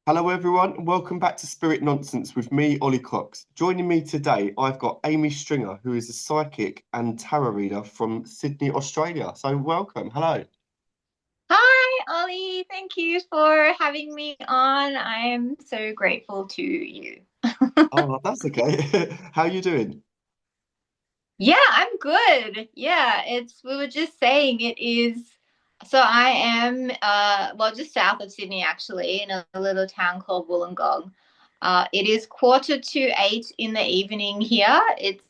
Hello, everyone, and welcome back to Spirit Nonsense with me, Oli Cox. Joining me today, I've got Amy Stringer, who is a psychic and tarot reader from Sydney, Australia. So, welcome. Hello. Hi, Ollie. Thank you for having me on. I am so grateful to you. Oh, that's okay. How are you doing? Yeah, I'm good. Yeah, we were just saying it is. So I am, just south of Sydney, actually, in a little town called Wollongong. It is 7:45 in the evening here. It's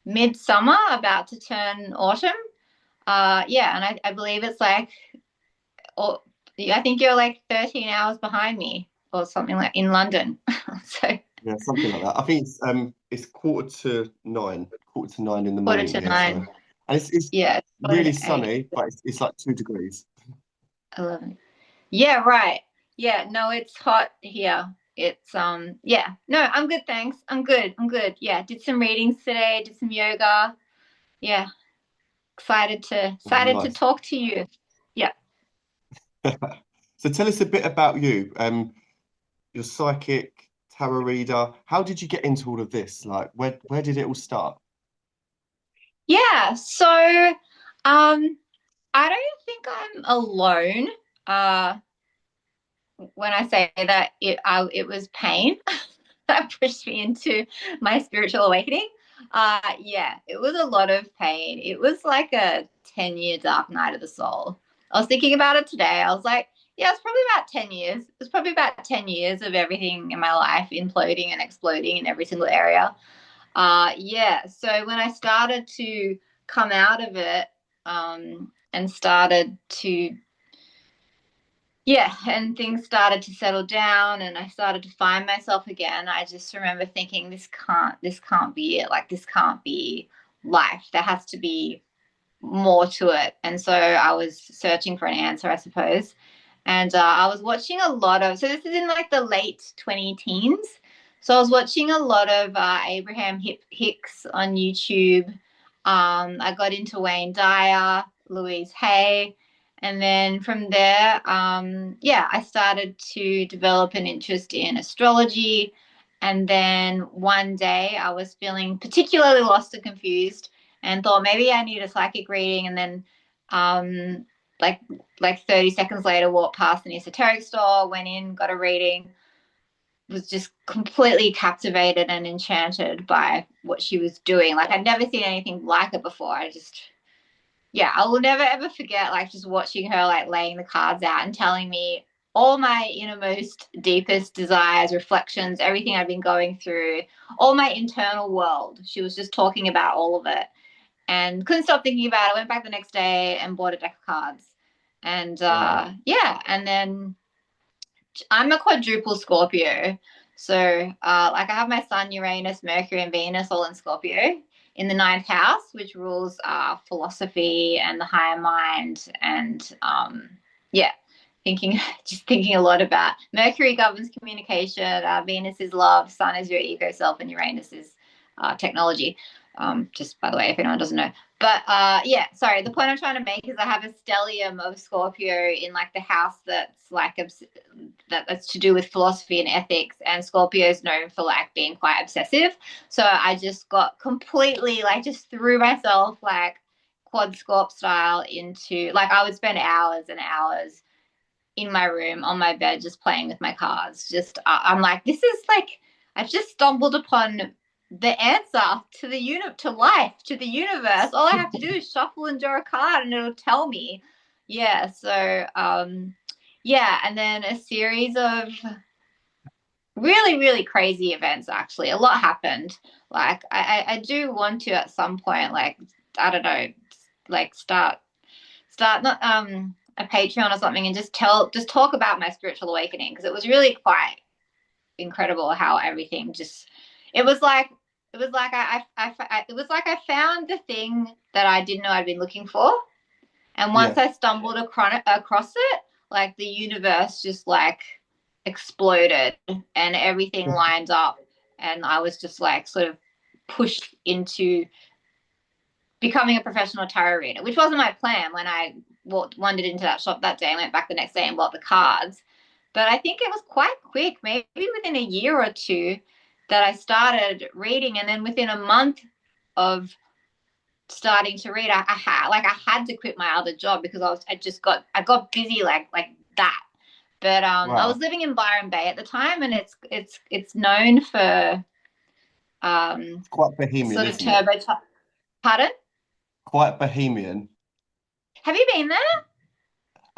midsummer, about to turn autumn. Yeah, and I believe it's like or I think you're like 13 hours behind me or something like in London. So Yeah, something like that. I think it's quarter to nine in the quarter morning to here. So, nine. and it's Yeah, it's quarter really to eight, sunny, but it's like 2 degrees. 11. Yeah, right. Yeah, no, it's hot here. It's yeah. No, I'm good, thanks. I'm good. I'm good. Yeah, did some readings today, did some yoga. Yeah, Oh, excited to nice. talk to you. Yeah. So, tell us a bit about you. You're psychic, tarot reader. How did you get into all of this? Like, where did it all start? Yeah, so I don't think I'm alone. Uh when I say that it was pain that pushed me into my spiritual awakening. Yeah, it was a lot of pain. It was like a 10-year dark night of the soul. I was thinking about it today. I was like, yeah, it's probably about 10 years. It's probably about 10 years of everything in my life imploding and exploding in every single area. Yeah, so when I started to come out of it, and started to and things started to settle down and I started to find myself again. I just remember thinking this can't be it. Like this can't be life. There has to be more to it. And so I was searching for an answer, I suppose. And I was watching a lot of, so this is in like the late 20 teens. So I was watching a lot of Abraham Hicks on YouTube. I got into Wayne Dyer, Louise Hay. And then from there, I started to develop an interest in astrology. And then one day I was feeling particularly lost and confused and thought maybe I need a psychic reading. And then, um, like 30 seconds later, walked past an esoteric store, went in, got a reading, was just completely captivated and enchanted by what she was doing. Like I'd never seen anything like it before. I will never ever forget like just watching her like laying the cards out and telling me all my innermost, deepest desires, reflections, everything I've been going through, all my internal world. She was just talking about all of it and couldn't stop thinking about it. Went back the next day and bought a deck of cards. And Wow. and then I'm a quadruple Scorpio. So like I have my Sun, Uranus, Mercury, and Venus all in Scorpio in the ninth house, which rules philosophy and the higher mind and yeah, thinking just thinking a lot about Mercury governs communication, Venus is love, Sun is your ego self, and Uranus is technology. Just by the way, if anyone doesn't know. But sorry. The point I'm trying to make is I have a stellium of Scorpio in like the house that's like that's to do with philosophy and ethics, and Scorpio is known for like being quite obsessive. So I just got completely like just threw myself like quad scorp style into like I would spend hours and hours in my room on my bed just playing with my cards. Just I'm like, this is like I've just stumbled upon the answer to to life, to the universe. All I have to do is shuffle and draw a card and it'll tell me. Yeah, so and then a series of really, really crazy events actually. A lot happened. Like I do want to at some point, like, I don't know, like start not a Patreon or something and just talk about my spiritual awakening because it was really quite incredible how everything just it was like it was like it was like I found the thing that I didn't know I'd been looking for, and once Yeah. I stumbled across it, like the universe just like exploded and everything lined up, and I was just like sort of pushed into becoming a professional tarot reader, which wasn't my plan when I wandered into that shop that day and went back the next day and bought the cards. But I think it was quite quick, maybe within a year or two, that I started reading, and then within a month of starting to read, I had to quit my other job because I got busy like that. But I was Wow. living in Byron Bay at the time, and it's known for It's quite bohemian, sort of isn't it? Pardon? Quite bohemian. Have you been there?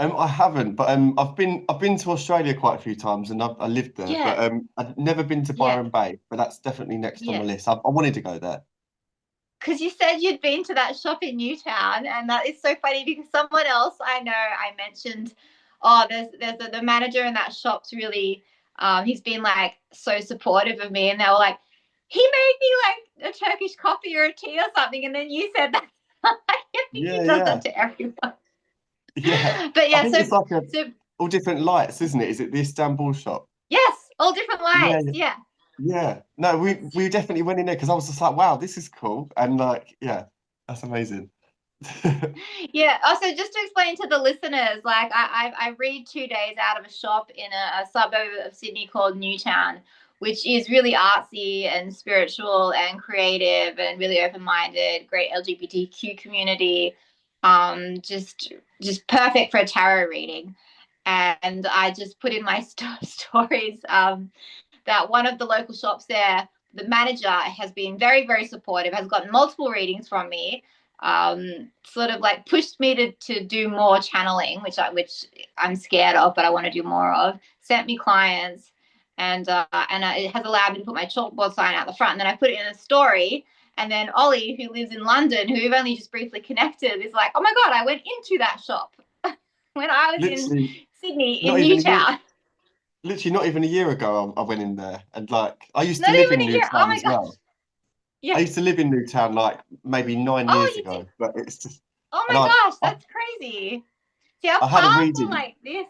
I haven't, but I've been to Australia quite a few times, and I lived there. But Yeah, I've never been to yeah, Byron Bay, but that's definitely next on the yeah. list. I wanted to go there. Because you said you'd been to that shop in Newtown, and that is so funny because someone else I know, I mentioned, oh, the manager in that shop's really, he's been like so supportive of me, and they were like, he made me like a Turkish coffee or a tea or something, and then you said that. I think he Yeah, does yeah, that to everyone. yeah. But I yeah, think it's like so all different lights, isn't it? Is it the Istanbul shop? yes, all different Yeah, lights. Yeah. yeah. No, we definitely went in there because I was just like, wow, this is cool, and like, yeah, that's amazing. Yeah. Also, just to explain to the listeners, like I read 2 days out of a shop in a suburb of Sydney called Newtown, which is really artsy and spiritual and creative and really open minded. Great LGBTQ community. Just perfect for a tarot reading. And I just put in my stories that one of the local shops there, the manager has been very, very supportive, has gotten multiple readings from me, sort of like pushed me to do more channeling, which I'm scared of, but I want to do more of. Sent me clients, and it has allowed me to put my chalkboard sign out the front. And then I put it in a story. And then Ollie, who lives in London, who we've only just briefly connected, is like, "Oh my god, I went into that shop when I was in Literally, Sydney in not even a year. Newtown." Literally, not even a year ago, I went in there, and like, I used to Not live even in a year. Oh Newtown my as gosh. well. I Yeah. used to live in Newtown like maybe 9 years Oh, you ago, did. but it's just, Oh and my gosh, that's crazy. See, I'm I had a far from reading. like this.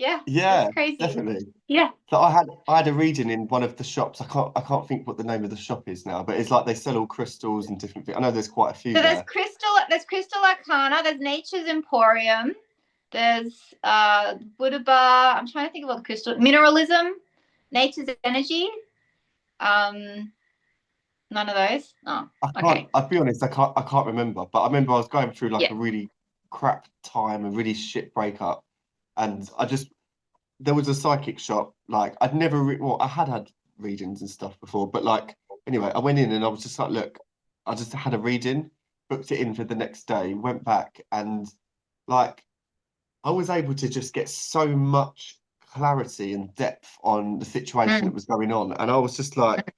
Yeah, that's Yeah, crazy. definitely. Yeah. So I had a reading in one of the shops. I can't think what the name of the shop is now, but it's like they sell all crystals and different things. I know there's quite a few So there. there's Crystal Arcana, there's Nature's Emporium, there's Buddha Bar. I'm trying to think of what the crystal mineralism, Nature's Energy. Um, None of those. Oh, I can't. okay. I'll be honest. I can't remember. But I remember I was going through like Yeah. a really crap time, a really shit breakup, and there was a psychic shop. Like I'd never well, I had readings and stuff before, but like anyway, I went in and I was just like, look, I just had a reading, booked it in for the next day, went back, and like I was able to just get so much clarity and depth on the situation that Mm. was going on, and I was just like,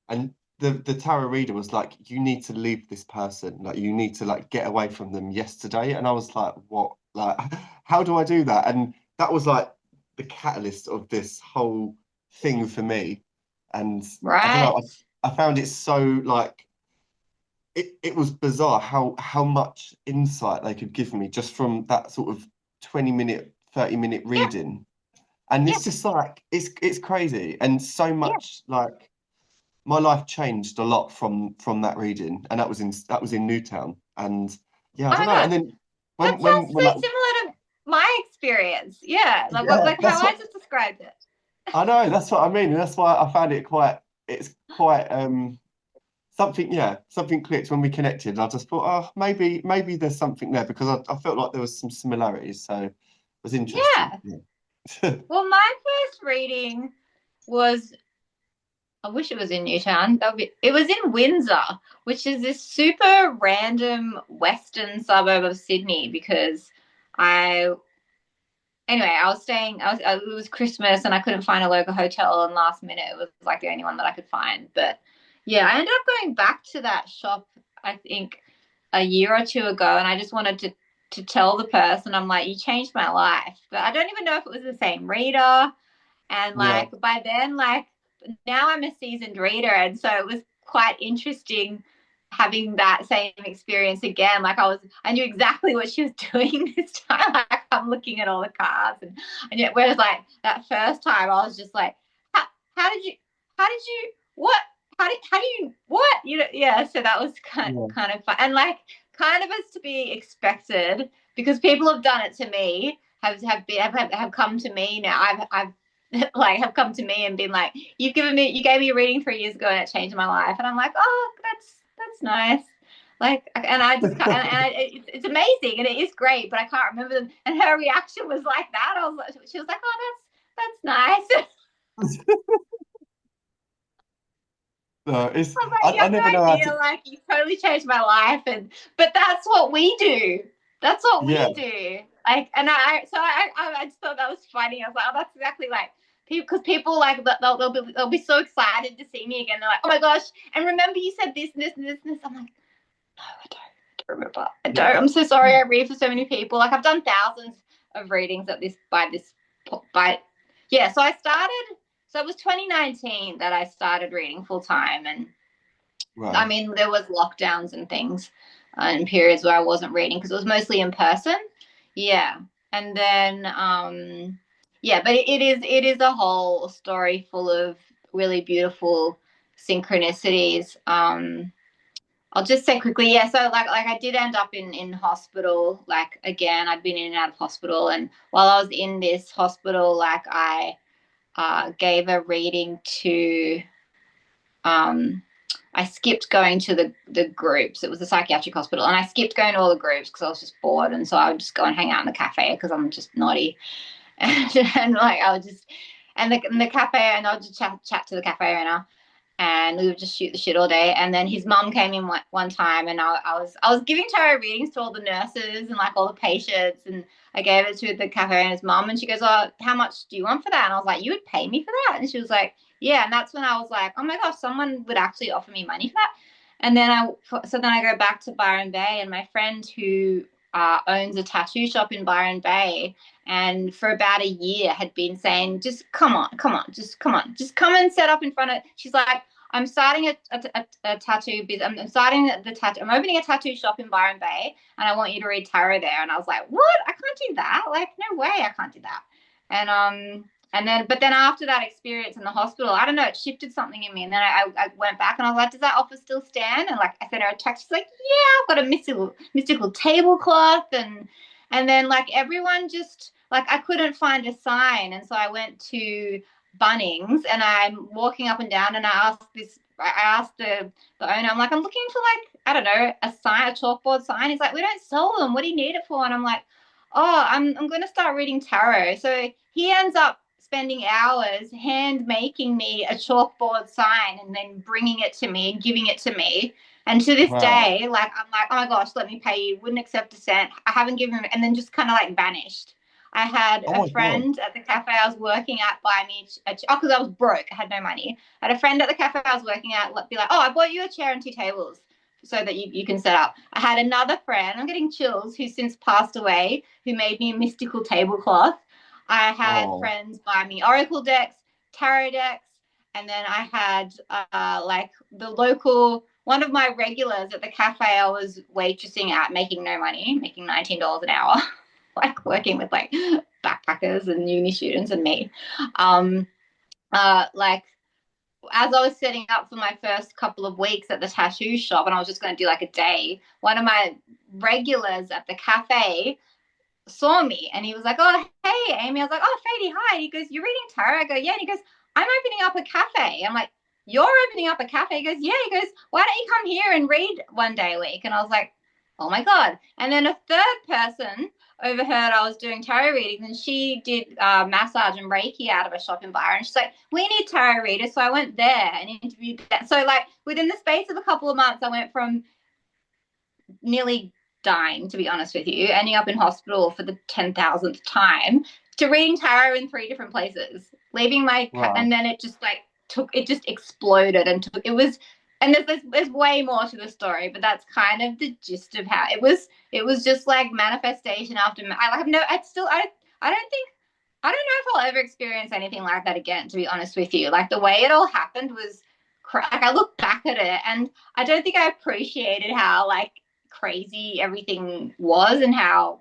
and the tarot reader was like, you need to leave this person, like you need to like get away from them yesterday, and I was like, what, like how do I do that? And that was like the catalyst of this whole thing for me, and I don't know, Right. I found it so like it was bizarre how much insight they could give me just from that sort of 20-minute 30-minute Yeah. reading, and Yeah. it's just like it's crazy, and so Yeah. much like my life changed a lot from that reading, and that was in Newtown, and yeah, I Oh don't my know. And god, then that when sounds like so similar to my experience. Yeah, yeah, like how that's I what just described it. I know. That's what I mean, and that's why I found it quite. It's quite something. Yeah, something clicked when we connected. I just thought, oh, maybe there's something there because I felt like there was some similarities, so it was interesting. Yeah. Yeah. Well, my first reading was, I wish it was in Newtown. It was in Windsor, which is this super random western suburb of Sydney because I I was staying. It was Christmas and I couldn't find a local hotel. And last minute, it was like the only one that I could find. But yeah, I ended up going back to that shop. I think a year or two ago, and I just wanted to tell the person, I'm like, you changed my life. But I don't even know if it was the same reader. And Yeah. like by then, like now I'm a seasoned reader, and so it was quite interesting having that same experience again. Like I knew exactly what she was doing this time. Like I'm looking at all the cards, and yet whereas like that first time I was just like, how did you, what, how do you, what, yeah. So that was Yeah. kind of fun, and like kind of as to be expected because people have done it to me. have come to me now. I've like have come to me and been like, you gave me a reading 3 years ago and it changed my life. And I'm like, oh, that's nice. Like, and I just can't, it's amazing and it is great, but I can't remember them. And her reaction was like that. She was like, oh, that's nice. No, it's I was like, you I have never know no how idea, to. like you totally changed my life, but that's what we do. That's what Yeah, we do. Like, and I just thought that was funny. I was like, oh, that's exactly like people, because people like they'll be so excited to see me again. They're like, oh my gosh, and remember you said this and this and this and this. I'm like, no, I don't remember. I yeah, don't. I'm so sorry. I read for so many people. Like I've done thousands of readings at this by yeah. So I started. So it was 2019 that I started reading full time, and I wow, mean, there was lockdowns and things and periods where I wasn't reading because it was mostly in person. Yeah. And then yeah, but it is a whole story full of really beautiful synchronicities. I'll just say quickly, yeah, so like I did end up in hospital. Like again, I'd been in and out of hospital, and while I was in this hospital, like I gave a reading to um I skipped going to the groups. It was a psychiatric hospital, and I skipped going to all the groups because I was just bored, and so I would just go and hang out in the cafe because I'm just naughty, and like I would just and the cafe, and I would just chat to the cafe owner, and we would just shoot the shit all day. And then his mum came in one time, and I was giving tarot readings to all the nurses and like all the patients, and I gave it to the cafe owner's mum, and she goes, "Oh, how much do you want for that?" And I was like, "You would pay me for that?" And she was like, "Yeah." And that's when I was like, "Oh my gosh, someone would actually offer me money for that." And then I go back to Byron Bay, and my friend who owns a tattoo shop in Byron Bay, and for about a year had been saying, just come on, just come on, just come and set up in front of. She's like, I'm starting a tattoo business. I'm opening a tattoo shop in Byron Bay, and I want you to read tarot there. And I was like, what? I can't do that. Like, no way, I can't do that. But then after that experience in the hospital, I don't know, it shifted something in me. And then I went back and I was like, does that offer still stand? And like I sent her a text. She's like, yeah, I've got a mystical tablecloth, and then like everyone just like I couldn't find a sign, and so I went to Bunnings, and I'm walking up and down, and I asked the owner, I'm like, I'm looking for like, I don't know, a sign, a chalkboard sign. He's like, we don't sell them. What do you need it for? And I'm like, oh, I'm going to start reading tarot. So he ends up spending hours hand making me a chalkboard sign and then bringing it to me and giving it to me. And to this wow. day, like, I'm like, oh my gosh, let me pay you. Wouldn't accept a cent. I haven't given him, and then just kind of like vanished. I had Oh a my God. friend at the cafe I was working at buy me because I was broke. I had no money. I had a friend at the cafe I was working at be like, oh, I bought you a chair and two tables so that you can set up. I had another friend, I'm getting chills, who's since passed away, who made me a mystical tablecloth. I had Oh, friends buy me oracle decks, tarot decks, and then I had like the local one of my regulars at the cafe I was waitressing at, making no money, making $19 an hour, like working with like backpackers and uni students and me. Um, like as I was setting up for my first couple of weeks at the tattoo shop, and I was just going to do like a day, one of my regulars at the cafe saw me, and he was like, "Oh, hey, Amy." I was like, "Oh, Fady, hi." And he goes, "You're reading tarot?" I go, "Yeah." And he goes, "I'm opening up a cafe." I'm like, "You're opening up a cafe?" He goes, "Yeah." He goes, "Why don't you come here and read one day a week?" And I was like, oh my God. And then a third person overheard I was doing tarot readings, and she did massage and Reiki out of a shop in Byron. She's like, we need tarot readers. So I went there and interviewed that. So like within the space of a couple of months, I went from nearly dying, to be honest with you, ending up in hospital for the 10,000th time, to reading tarot in 3 different places, leaving wow. and then it just like it just exploded and took, it was, and there's way more to the story, but that's kind of the gist of how it was just like manifestation after, I have no, I don't think, I don't know if I'll ever experience anything like that again, to be honest with you. Like the way it all happened was, like I look back at it and I don't think I appreciated how like crazy everything was and how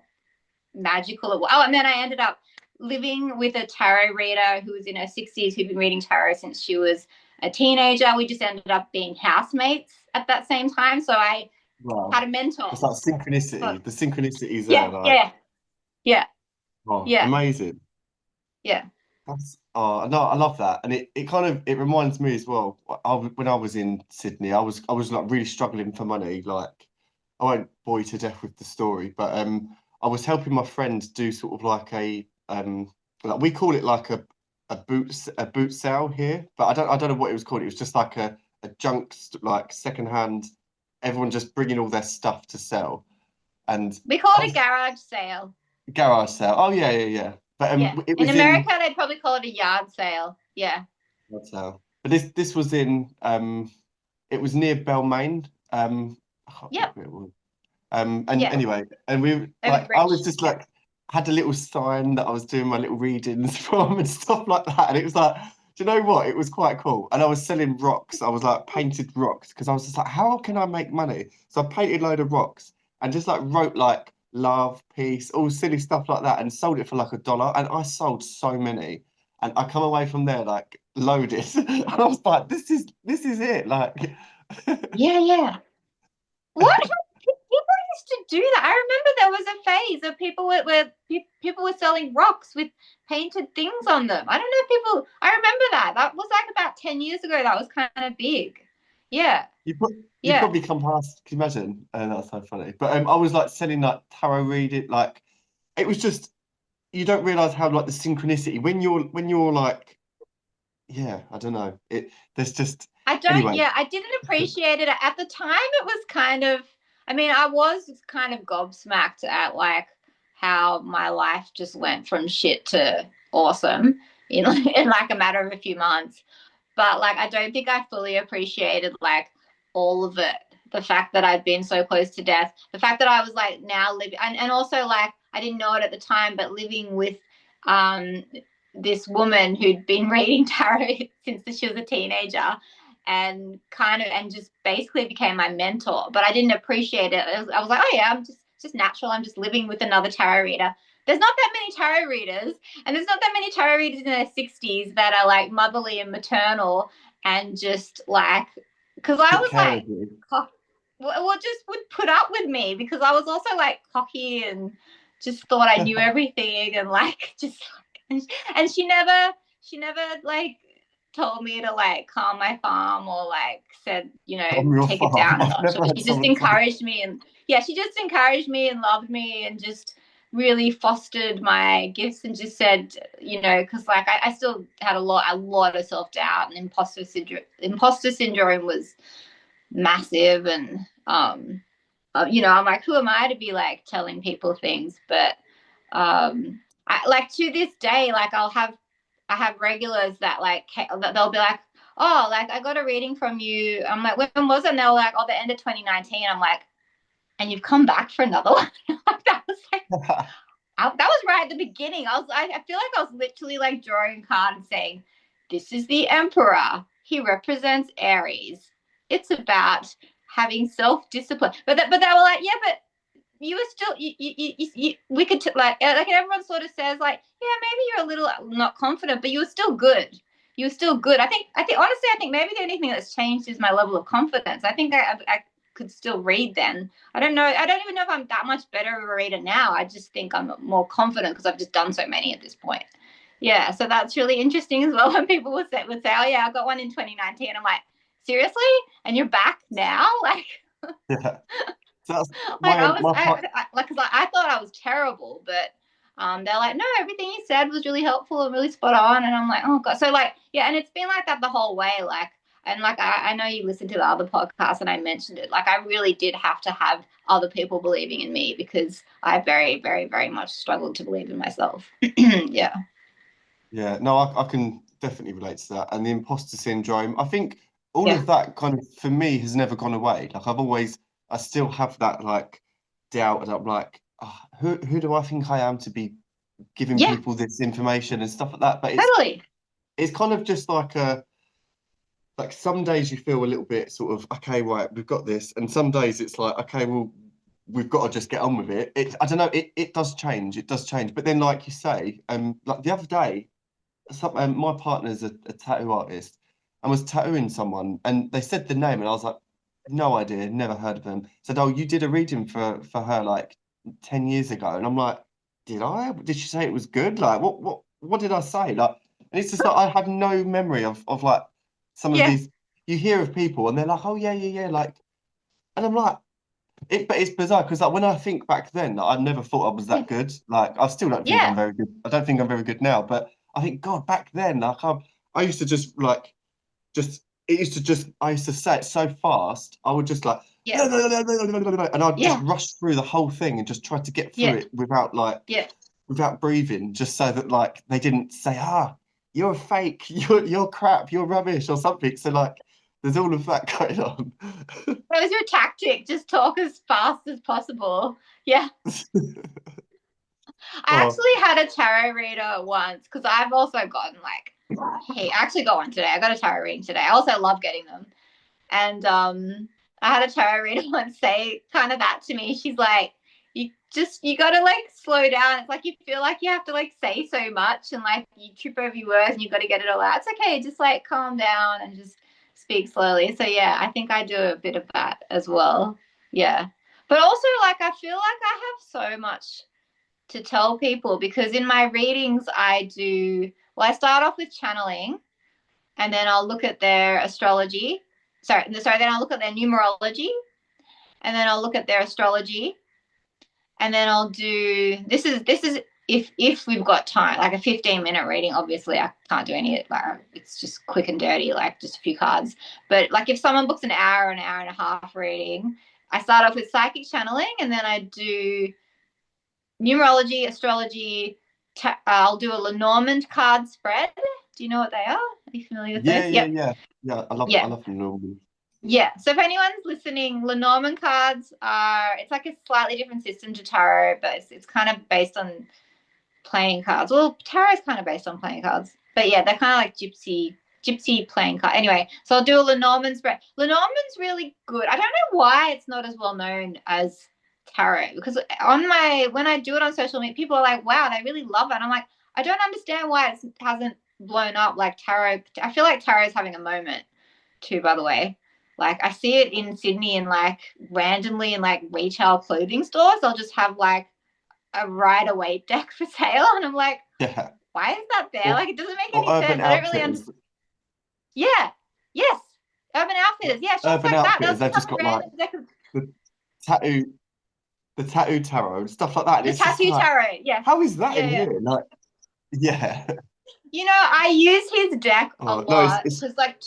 magical it was. Oh, and then I ended up living with a tarot reader who was in her 60s, who'd been reading tarot since she was a teenager. We just ended up being housemates at that same time. So I Wow. had a mentor. It's like But synchronicity. The synchronicities there, yeah, like, yeah, yeah. Oh, Yeah, amazing. yeah. That's oh no, I love that, and it kind of it reminds me as well. When I was in Sydney, I was like really struggling for money. Like I won't bore you to death with the story, but I was helping my friend do sort of like a like we call it like a boot sale here, but I don't know what it was called. It was just like a like secondhand. Everyone just bringing all their stuff to sell, and We call I it a was garage sale. garage sale. Oh yeah, yeah, yeah. But Yeah. it In was America, in. they'd probably call it a yard sale. Yeah. That's how. But this was in it was near Balmain. I can't think Yep. where it was. And Yeah. anyway, and we Over the like I was bridge. just Yeah. like had a little sign that I was doing my little readings from and stuff like that. And it was like, do you know what? It was quite cool. And I was selling rocks. I was like painted rocks because I was just like, how can I make money? So I painted a load of rocks and just like wrote like love, peace, all silly stuff like that, and sold it for like $1. And I sold so many. And I come away from there like loaded. And I was like, this is it. Like Yeah. Yeah. What? People used to do that. I remember there was a phase of people where people were selling rocks with painted things on them. I don't know if people. I remember that. That was like about 10 years ago. That was kind of big. Yeah. you Yeah. probably come past. Can you imagine? That's so funny. But I was like selling like tarot reading. Like it was just you don't realize how like the synchronicity when you're like yeah I don't know it. There's just I don't, anyway. yeah, I didn't appreciate it. At the time, it was kind of, I mean, I was kind of gobsmacked at like how my life just went from shit to awesome in like a matter of a few months. But like, I don't think I fully appreciated like all of it. The fact that I'd been so close to death, the fact that I was like now living, and also like, I didn't know it at the time, but living with, um, this woman who'd been reading tarot since she was a teenager and kind of and just basically became my mentor. But I didn't appreciate it. I was like, oh yeah, I'm just natural. I'm just living with another tarot reader. There's not that many tarot readers, and there's not that many tarot readers in their 60s that are like motherly and maternal and just like because I Took was care like of you. well just would put up with me because I was also like cocky and just thought I knew everything and like just and she never like told me to like calm my farm or like said, On your take it farm. down a I've notch. never had She just someone say encouraged me and yeah, she just encouraged me and loved me and just really fostered my gifts and just said, because like I still had a lot of self-doubt and imposter syndrome was massive and I'm like, who am I to be like telling people things? But I like to this day, like I have regulars that like they'll be like, oh, like I got a reading from you. I'm like, when was it? And they're like, oh, the end of 2019. I'm like, and you've come back for another one. Like, that was like that was right at the beginning. I feel like I was literally like drawing a card and saying, this is the Emperor. He represents Aries. It's about having self-discipline. But they were like, yeah, but you were still we could like everyone sort of says like, yeah, maybe you're a little not confident, but you were still good. You were still good. I think honestly, I think maybe the only thing that's changed is my level of confidence. I think I could still read then. I don't know. I don't even know if I'm that much better of a reader now. I just think I'm more confident because I've just done so many at this point. Yeah, so that's really interesting as well when people would say, oh yeah, I got one in 2019. I'm like, seriously? And you're back now? Like yeah. So that's like my my part. like cause I thought I was terrible, but they're like, no, everything you said was really helpful and really spot on, and I'm like, oh god, so like yeah, and it's been like that the whole way, like. And like I know you listened to the other podcast and I mentioned it. Like I really did have to have other people believing in me because I very, very, very much struggled to believe in myself. Yeah. Yeah, no, I can definitely relate to that. And the imposter syndrome, I think all Yeah. of that kind of for me has never gone away. Like I still have that like doubt, and I'm like, oh, who do I think I am to be giving Yeah, people this information and stuff like that? But totally. it's kind of just like some days you feel a little bit sort of okay, right, we've got this, and some days it's like okay, well, we've got to just get on with it. I don't know, it does change, but then like you say, like the other day. My partner's a tattoo artist and was tattooing someone, and they said the name, and I was like, no idea, never heard of them. Said, oh, you did a reading for her like 10 years ago, and I'm like, did I? Did she say it was good? Like, what did I say? Like, and it's just that I have no memory of like some of Yeah, these. You hear of people and they're like, oh yeah, yeah, yeah, like, and I'm like, but it's bizarre because like when I think back then, like, I never thought I was yeah, that good. Like, I still don't think I'm yeah, very good. I don't think I'm very good now, but I think God, back then, like, I used to just like I used to say it so fast. I would just like yeah, and I'd just yeah, rush through the whole thing and just try to get through yeah, it without like yeah. without breathing, just so that like they didn't say, ah, you're fake, you're crap, you're rubbish or something. So like there's all of that going on. That was your tactic. Just talk as fast as possible. Yeah. I Oh, actually had a tarot reader once because I've also gotten like, hey, I actually got one today. I got a tarot reading today. I also love getting them. And I had a tarot reader once say kind of that to me. She's like, you gotta like slow down. It's like you feel like you have to like say so much and like you trip over your words and you gotta get it all out. It's okay, just like calm down and just speak slowly. So yeah, I think I do a bit of that as well. Yeah. But also like I feel like I have so much to tell people because in my readings I do well, I start off with channeling and then I'll look at their astrology. Then I'll look at their numerology, and then I'll look at their astrology, and then I'll do this is if we've got time, like a 15-minute reading. Obviously, I can't do any. Like it's just quick and dirty, like just a few cards. But like if someone books an hour and a half reading, I start off with psychic channeling, and then I do numerology, astrology. I'll do a Lenormand card spread. Do you know what they are? Are you familiar with yeah, those? yeah, Yep. yeah, yeah. I Yeah. love the normal. Yeah. So if anyone's listening, Lenormand cards are it's like a slightly different system to tarot, but it's kind of based on playing cards. Well, tarot is kind of based on playing cards. But yeah, they're kind of like gypsy playing card. Anyway, so I'll do a Lenormand spread. Lenormand's really good. I don't know why it's not as well known as tarot because when I do it on social media, people are like, wow, they really love it. And I'm like, I don't understand why it hasn't blown up like tarot. I feel like tarot is having a moment too, by the way. Like I see it in Sydney and like randomly in like retail clothing stores. They'll just have like a rider weight deck for sale. And I'm like, Yeah. why is that there? Or Like it doesn't make or any Urban sense. I don't really understand. Outfitters. Yeah. Yes. Urban Outfitters. Yeah, shops Urban like that. They'll Outfitters, just they've have just a got like random deck of the tattoo, the tattoo tarot and stuff like that. And the it's just tattoo like, tarot. Yeah. how is that Yeah, in yeah. here? Like, yeah. You know, I use his deck a Oh no, lot it's because like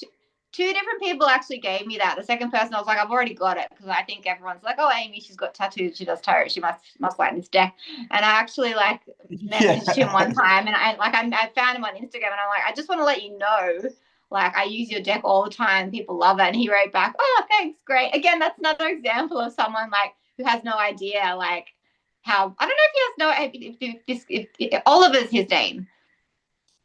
two different people actually gave me that. The second person, I was like, I've already got it because I think everyone's like, oh, Amy, she's got tattoos, she does tarot, she must like this deck. And I actually like messaged him yeah. one time, and I found him on Instagram, and I'm like, I just want to let you know, like I use your deck all the time, people love it. And he wrote back, oh, thanks, great. Again, that's another example of someone like who has no idea like how I don't know if he has no if Oliver's his name.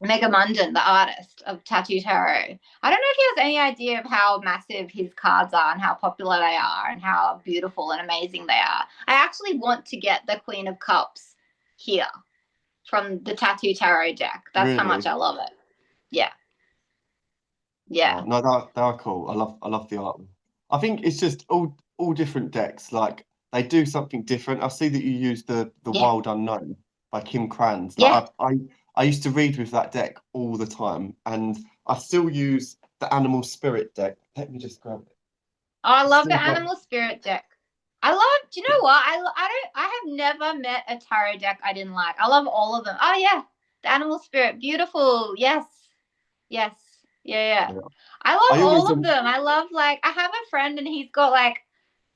Mega Munden, the artist of Tattoo Tarot. I don't know if he has any idea of how massive his cards are and how popular they are and how beautiful and amazing they are. I actually want to get the Queen of Cups here from the Tattoo Tarot deck. That's how much Really. I love it. Yeah. Yeah. Oh no, they are cool. I love the art. I think it's just all different decks. Like they do something different. I see that you use the Yeah. Wild Unknown by Kim Kranz. Yeah. Like I used to read with that deck all the time, and I still use the Animal Spirit deck. Let me just grab it. Oh, I I love still the got Animal Spirit deck. Do you know what? I have never met a tarot deck I didn't like. I love all of them. Oh, yeah. The Animal Spirit. Beautiful. Yes. Yes. Yeah, yeah. yeah. I love I always all of them. I love like I have a friend and he's got like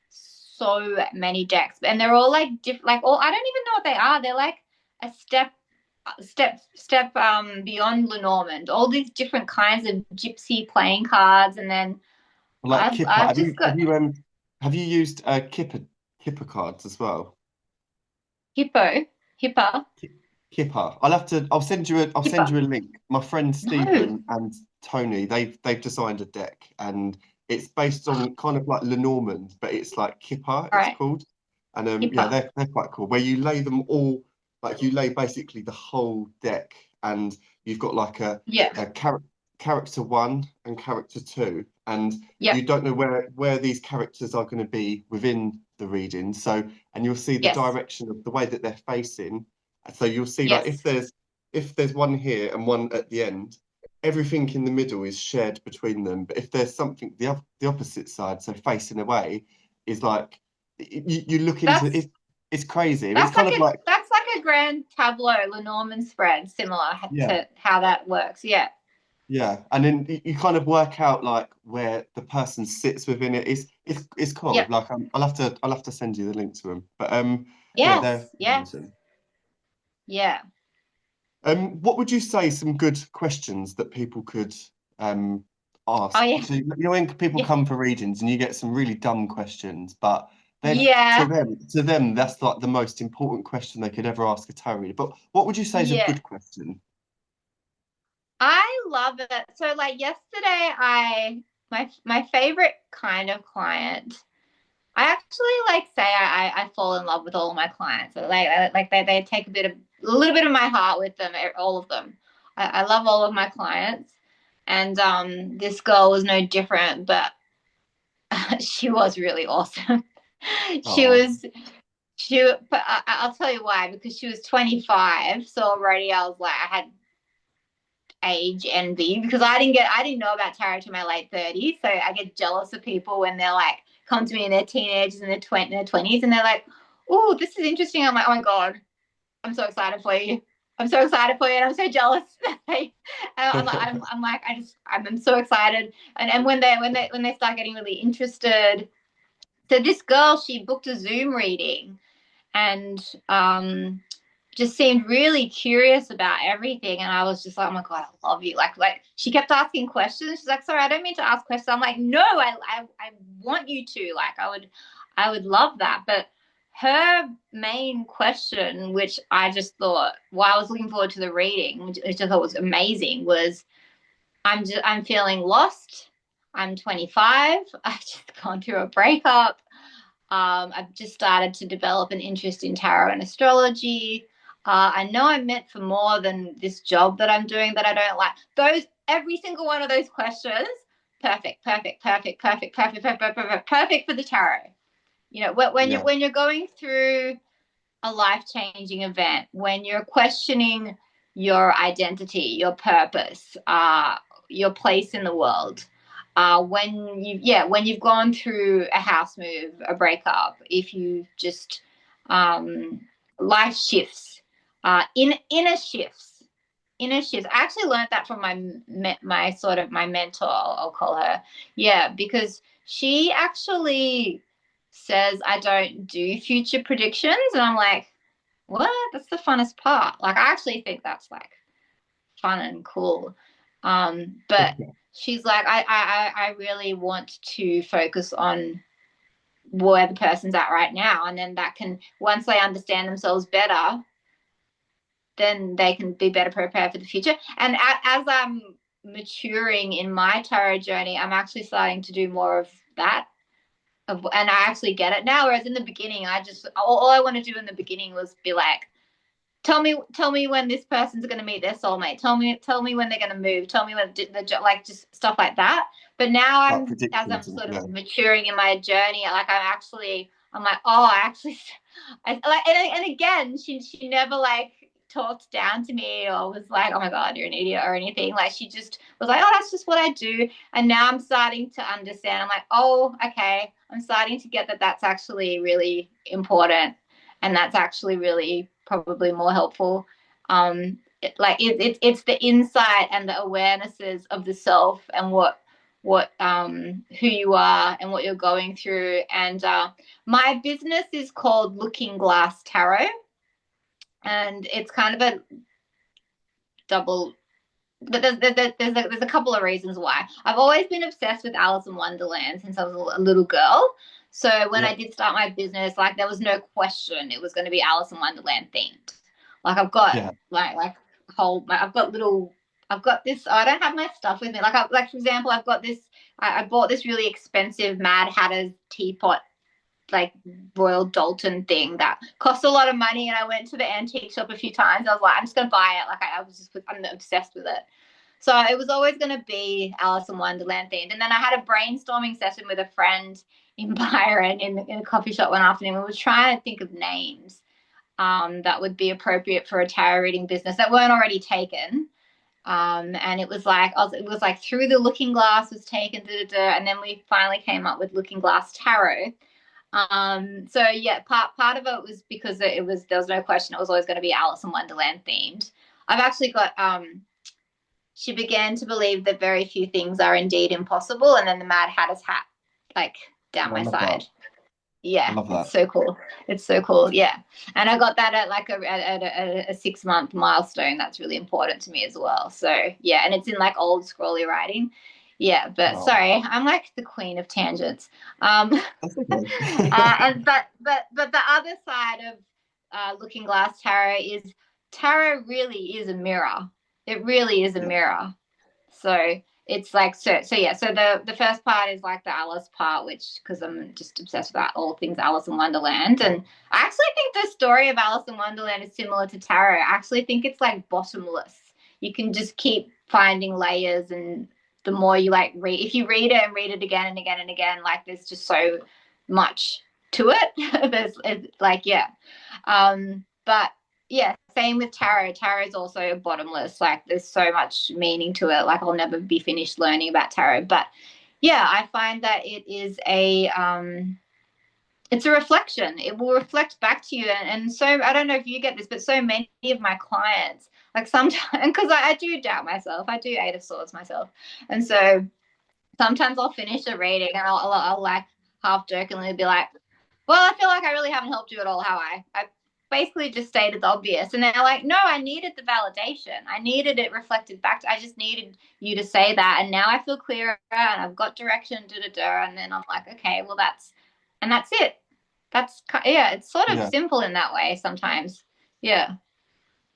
so many decks and they're all like different like all I don't even know what they are. They're like a step beyond Lenormand. All these different kinds of gypsy playing cards and then like Kipper. I've just got Have you used Kipper cards as well? hippo, Kipper. I'll send hippo. you a link. My friend No. Stephen and Tony, they've designed a deck and it's based on kind of like Lenormand, but it's like Kipper, All it's right. called. And yeah, Hippo. they're quite cool. Where you lay them all like you lay basically the whole deck and you've got like Yeah. a character one and character two, and Yeah. you don't know where these characters are going to be within the reading. So and you'll see the Yes. direction of the way that they're facing So you'll see like Yes. if there's one here and one at the end, everything in the middle is shared between them. But if there's something the opposite side, so facing away, is like you look into That's it. It's crazy. It's kind of like that's like a grand tableau, Lenormand spread, similar yeah. to how that works. Yeah. Yeah, and then you kind of work out like where the person sits within it. It's cool. Yep. Like I'll have to send you the link to them. But yeah, they're Yes. Yes. awesome. Yeah. What would you say some good questions that people could Oh ask? yeah. So you know when people Yeah. come for readings and you get some really dumb questions, but then Yeah. to them that's like the most important question they could ever ask a tarot reader. But what would you say is a Yeah. good question? I love it. So like yesterday, my favorite kind of client. I actually like say I fall in love with all of my clients. So like they take a little bit of my heart with them, all of them. I love all of my clients, and this girl was no different, but she was really awesome. she Oh, was but I'll tell you why, because she was 25, so already I was like I had age envy because I didn't know about tarot to my late 30s. So I get jealous of people when they're like come to me in their teenagers and their 20s and they're like, oh, this is interesting. I'm like, oh my God, I'm so excited for you. I'm so excited for you and I'm so jealous. I'm like, I'm so excited. And when they start getting really interested. So this girl, she booked a Zoom reading and just seemed really curious about everything. And I was just like, oh my God, I love you. Like she kept asking questions. She's like, sorry, I don't mean to ask questions. I'm like, no, I want you to. Like I would love that. But her main question, which I just thought while I was looking forward to the reading, which I thought was amazing, was I'm feeling lost. I'm 25. I've just gone through a breakup. I've just started to develop an interest in tarot and astrology. I know I'm meant for more than this job that I'm doing that I don't like. Every single one of those questions, perfect, perfect, perfect, perfect, perfect, perfect, perfect, perfect for the tarot. You know, yeah, when you're going through a life-changing event, when you're questioning your identity, your purpose, your place in the world, when you've gone through a house move, a breakup, if you just um, life shifts, inner shifts, inner shifts. I actually learned that from my sort of my mentor, I'll call her. Yeah, because she actually says I don't do future predictions, and I'm like, what? That's the funnest part. Like I actually think that's like fun and cool. But she's like, I really want to focus on where the person's at right now, and then that can once they understand themselves better, then they can be better prepared for the future. And as I'm maturing in my tarot journey, I'm actually starting to do more of that. And I actually get it now. Whereas in the beginning, all I want to do in the beginning was be like, tell me when this person's going to meet their soulmate. Tell me when they're going to move. Tell me when like just stuff like that. But now like as I'm predictions and sort of yeah. maturing in my journey, like I'm like, oh, I like, and again, she never like talked down to me or was like, oh my God, you're an idiot or anything. Like she just was like, oh, that's just what I do. And now I'm starting to understand. I'm like, oh, okay. I'm starting to get that that's actually really important and that's actually really probably more helpful. It's the insight and the awarenesses of the self and what who you are and what you're going through. And my business is called Looking Glass Tarot, and it's kind of a double. But there's a couple of reasons why. I've always been obsessed with Alice in Wonderland since I was a little girl. So when I Yeah, did start my business, like there was no question it was going to be Alice in Wonderland themed. Like I've got yeah, I've got this. I don't have my stuff with me. Like for example, I've got this. I bought this really expensive Mad Hatter's teapot like Royal Dalton thing that cost a lot of money. And I went to the antique shop a few times. I was like, I'm just gonna buy it. Like I'm obsessed with it. So it was always gonna be Alice in Wonderland themed. And then I had a brainstorming session with a friend in Byron in a coffee shop one afternoon. We were trying to think of names. that would be appropriate for a tarot reading business that weren't already taken. And it was like Through the Looking Glass was taken, and then we finally came up with Looking Glass Tarot. So yeah, part of it was because there was no question it was always going to be Alice in Wonderland themed. I've actually got she began to believe that very few things are indeed impossible, and then the Mad Hatter's hat like down I my love side. that. I Yeah, love it's that. so cool. It's so cool. Yeah, and I got that at like a 6-month milestone. That's really important to me as well. So yeah, and it's in like old scrolly writing. Yeah, but Oh, sorry, I'm like the queen of tangents. that's okay. And but the other side of Looking Glass Tarot is tarot really is a mirror. It really is a Yeah. mirror. So it's like so yeah. So the first part is like the Alice part, which because I'm just obsessed with that all things Alice in Wonderland, and I actually think the story of Alice in Wonderland is similar to tarot. I actually think it's like bottomless. You can just keep finding layers, and the more you like read, if you read it and read it again and again and again, like there's just so much to it. There's like yeah, but yeah, same with tarot. Tarot is also bottomless. Like there's so much meaning to it. Like I'll never be finished learning about tarot. But yeah, I find that it's a reflection. It will reflect back to you. And so I don't know if you get this, but so many of my clients, like sometimes, because I do doubt myself. I do Eight of Swords myself. And so sometimes I'll finish a reading and I'll like half jokingly be like, well, I feel like I really haven't helped you at all, have I basically just stated the obvious. And they're like, no, I needed the validation. I needed it reflected back. I just needed you to say that. And now I feel clearer and I've got direction, And then I'm like, okay, well, that's it. Yeah, it's sort of Yeah. simple in that way sometimes. Yeah.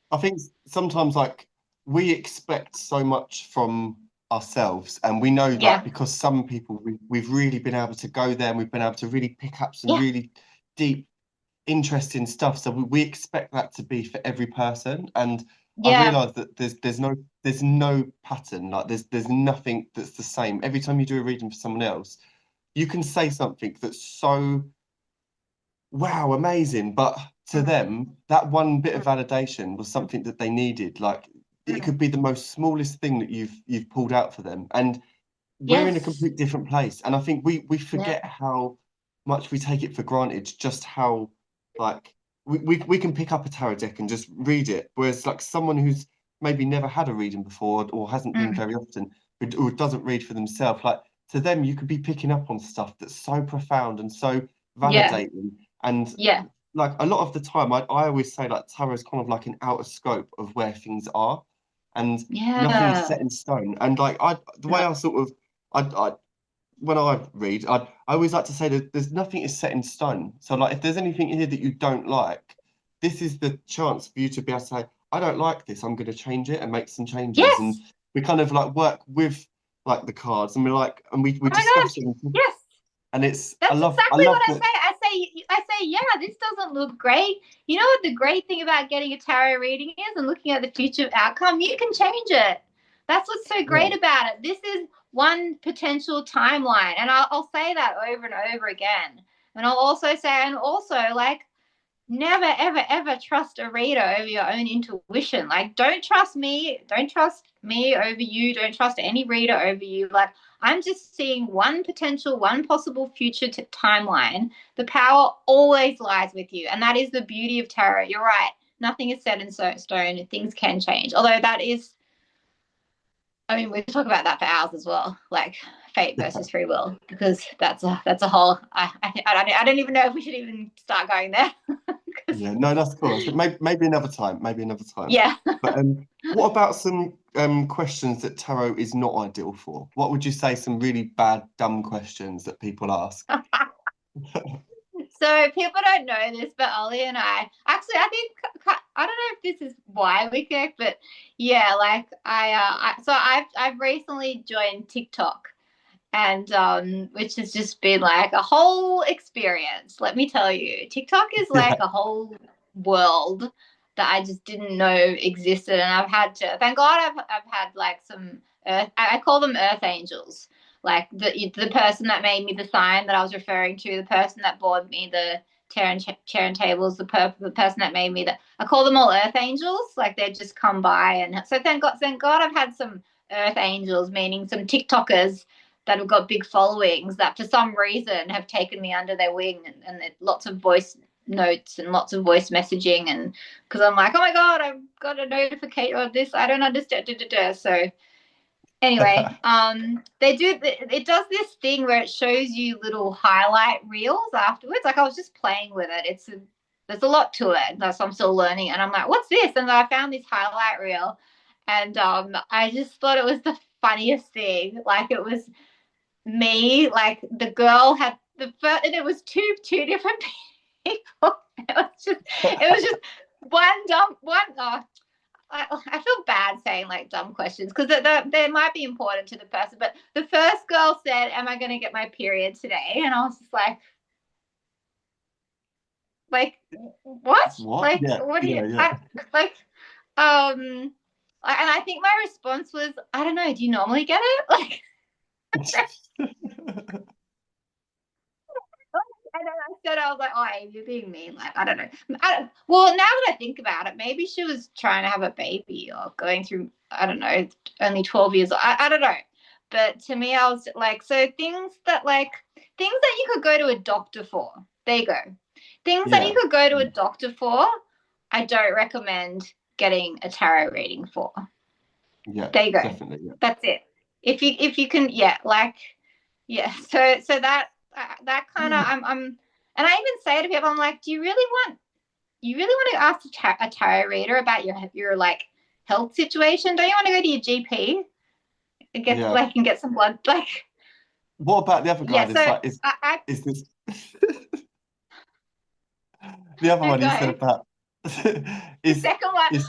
I think sometimes like we expect so much from ourselves, and we know like Yeah. because some people we've really been able to go there and we've been able to really pick up some Yeah. really deep, interesting stuff. So we expect that to be for every person. And I Yeah. realize that there's no pattern, like there's nothing that's the same. Every time you do a reading for someone else, you can say something that's so wow, amazing. But to Mm, them, that one bit of mm, validation was something that they needed. Like it mm. could be the most smallest thing that you've pulled out for them. And we're in a Yes. complete different place. And I think we Yeah. forget how much we take it for granted, just how like we can pick up a tarot deck and just read it. Whereas like someone who's maybe never had a reading before or hasn't been Mm. very often or doesn't read for themselves, like to them you could be picking up on stuff that's so profound and so Yeah. validating. And Yeah. like a lot of the time I always say like tarot is kind of like an outer scope of where things are. And nothing is Yeah. set in stone. And like the way No. I sort of I when I read, I always like to say that there's nothing is set in stone. So like if there's anything here that you don't like, this is the chance for you to be able to say, I don't like this, I'm going to change it and make some changes. And Yes. we kind of like work with like the cards and we're like and we Oh my discuss gosh. them. Yes. And it's That's I exactly what love I that. say. I say, yeah, this doesn't look great. You know what the great thing about getting a tarot reading is and looking at the future outcome? You can change it. That's what's so Yeah, great about it. This is one potential timeline. And I'll say that over and over again. And I'll also say, and also like, never ever ever trust a reader over your own intuition. Like don't trust me over you, don't trust any reader over you. Like I'm just seeing one possible future timeline. The power always lies with you, and that is the beauty of tarot. You're right, nothing is set in stone. Things can change, although that is, I mean, we could talk about that for hours as well, like fate yeah, versus free will, because that's a whole. I don't even know if we should even start going there. yeah. No, that's cool. So maybe another time, maybe another time. Yeah. But what about some questions that tarot is not ideal for? What would you say some really bad, dumb questions that people ask? So people don't know this, but Ollie and I think I don't know if this is why we connect, but yeah, like I've recently joined TikTok, and which has just been like a whole experience. Let me tell you, TikTok is Yeah, like a whole world that I just didn't know existed, and I've had to thank God I've had like some earth. I call them earth angels, like the person that made me the sign that I was referring to, the person that bought me chair and tables, the person that made me that, I call them all earth angels. Like they just come by, and so thank God I've had some earth angels, meaning some TikTokers that have got big followings that for some reason have taken me under their wing, and lots of voice notes and lots of voice messaging, and because I'm like, oh my God, I've got a notification of this, I don't understand. So anyway, it does this thing where it shows you little highlight reels afterwards. Like I was just playing with it. There's a lot to it. So I'm still learning, and I'm like, what's this? And I found this highlight reel, and I just thought it was the funniest thing. Like it was me, like the girl had the first, and it was two different people. It was just one dumb one. Oh, I feel bad saying like dumb questions because they might be important to the person. But the first girl said, "Am I going to get my period today?" And I was just like what? Like, Yeah, what do you? yeah. And I think my response was, I don't know. Do you normally get it? Like, and then I was like, oh, Amy, you're being mean. Like, I don't know. Well, now that I think about it, maybe she was trying to have a baby or going through, I don't know, only 12 years. I don't know. But to me, I was like, so things that you could go to a doctor for. There you go. Things that you could go to a doctor for, I don't recommend getting a tarot reading for. Yeah, there you go. Definitely. Yeah. That's it. If you can, So that kind of I'm, and I even say to people, I'm like, do you really want to ask a tarot reader about your like health situation? Don't you want to go to your GP and get some blood? Like, what about the other guy? So is this the other one you said about the second one? The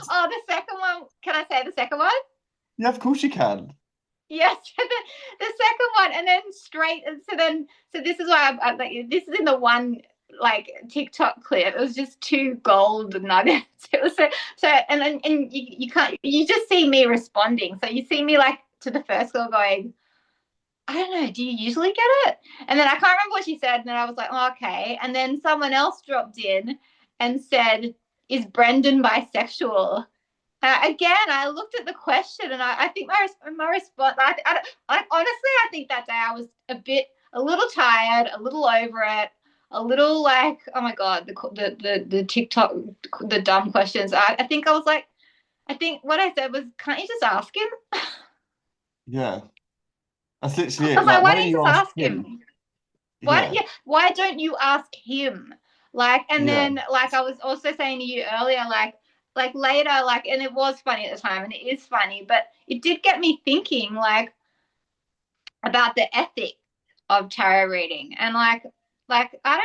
second one. Can I say the second one? Yeah, of course you can. Yes, the second one, and then straight. So this is why I'm like, this is in the one like TikTok clip. It was just two gold nuggets. It was and then you just see me responding. So you see me like to the first girl going, I don't know, do you usually get it? And then I can't remember what she said, and then I was like, oh, okay. And then someone else dropped in and said, is Brendan bisexual? Again, I looked at the question, and I think my response. Honestly, I think that day I was a little tired, a little over it, a little like, oh my God, the TikTok, the dumb questions. I think what I said was, can't you just ask him? Yeah, that's literally I it. was like, Like, why why don't don't you you just ask ask him? him? Yeah, Why don't you ask him? Like, and yeah, then like I was also saying to you earlier, like later, like, and it was funny at the time, and it is funny, but it did get me thinking, like, about the ethic of tarot reading, and like I don't know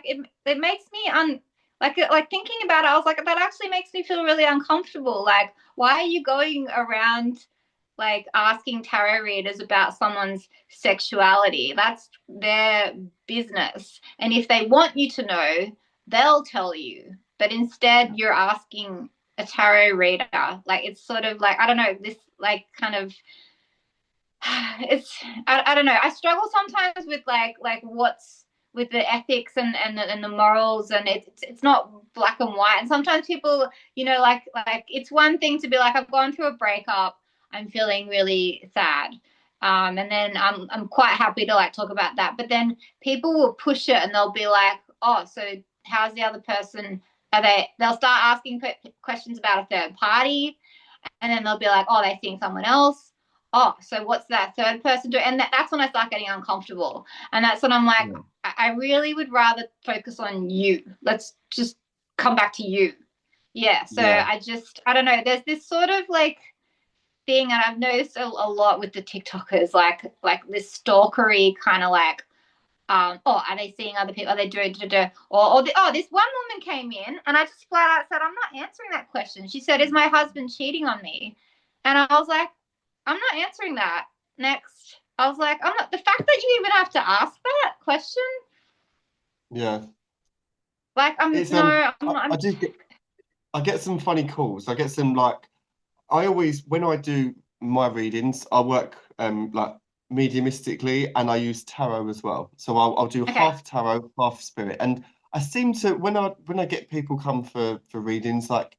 if it makes me like thinking about it, I was like, that actually makes me feel really uncomfortable. Like, why are you going around like asking tarot readers about someone's sexuality? That's their business. And if they want you to know, they'll tell you. But instead, you're asking a tarot reader. Like, it's sort of like, I don't know, this like kind of, I don't know. I struggle sometimes with like what's with the ethics and the morals, and it's not black and white. And sometimes people, like it's one thing to be like, I've gone through a breakup, I'm feeling really sad, and then I'm quite happy to like talk about that. But then people will push it, and they'll be like, oh, so how's the other person? They'll start asking questions about a third party, and then they'll be like, oh, they're seeing someone else. Oh, so what's that third person doing? And that's when I start getting uncomfortable. And that's when I'm like, I really would rather focus on you. Let's just come back to you. Yeah. So I don't know. There's this sort of like thing, and I've noticed a lot with the TikTokers, like this stalkery kind of like, are they seeing other people? Are they doing, this one woman came in, and I just flat out said, I'm not answering that question. She said, is my husband cheating on me? And I was like, I'm not answering that. Next. I was like, I'm not, the fact that you even have to ask that question. yeah. Like, I get some funny calls. I get some like, when I do my readings, I work like mediumistically, and I use tarot as well. So I'll do half tarot, half spirit. And I seem to when I get people come for readings, like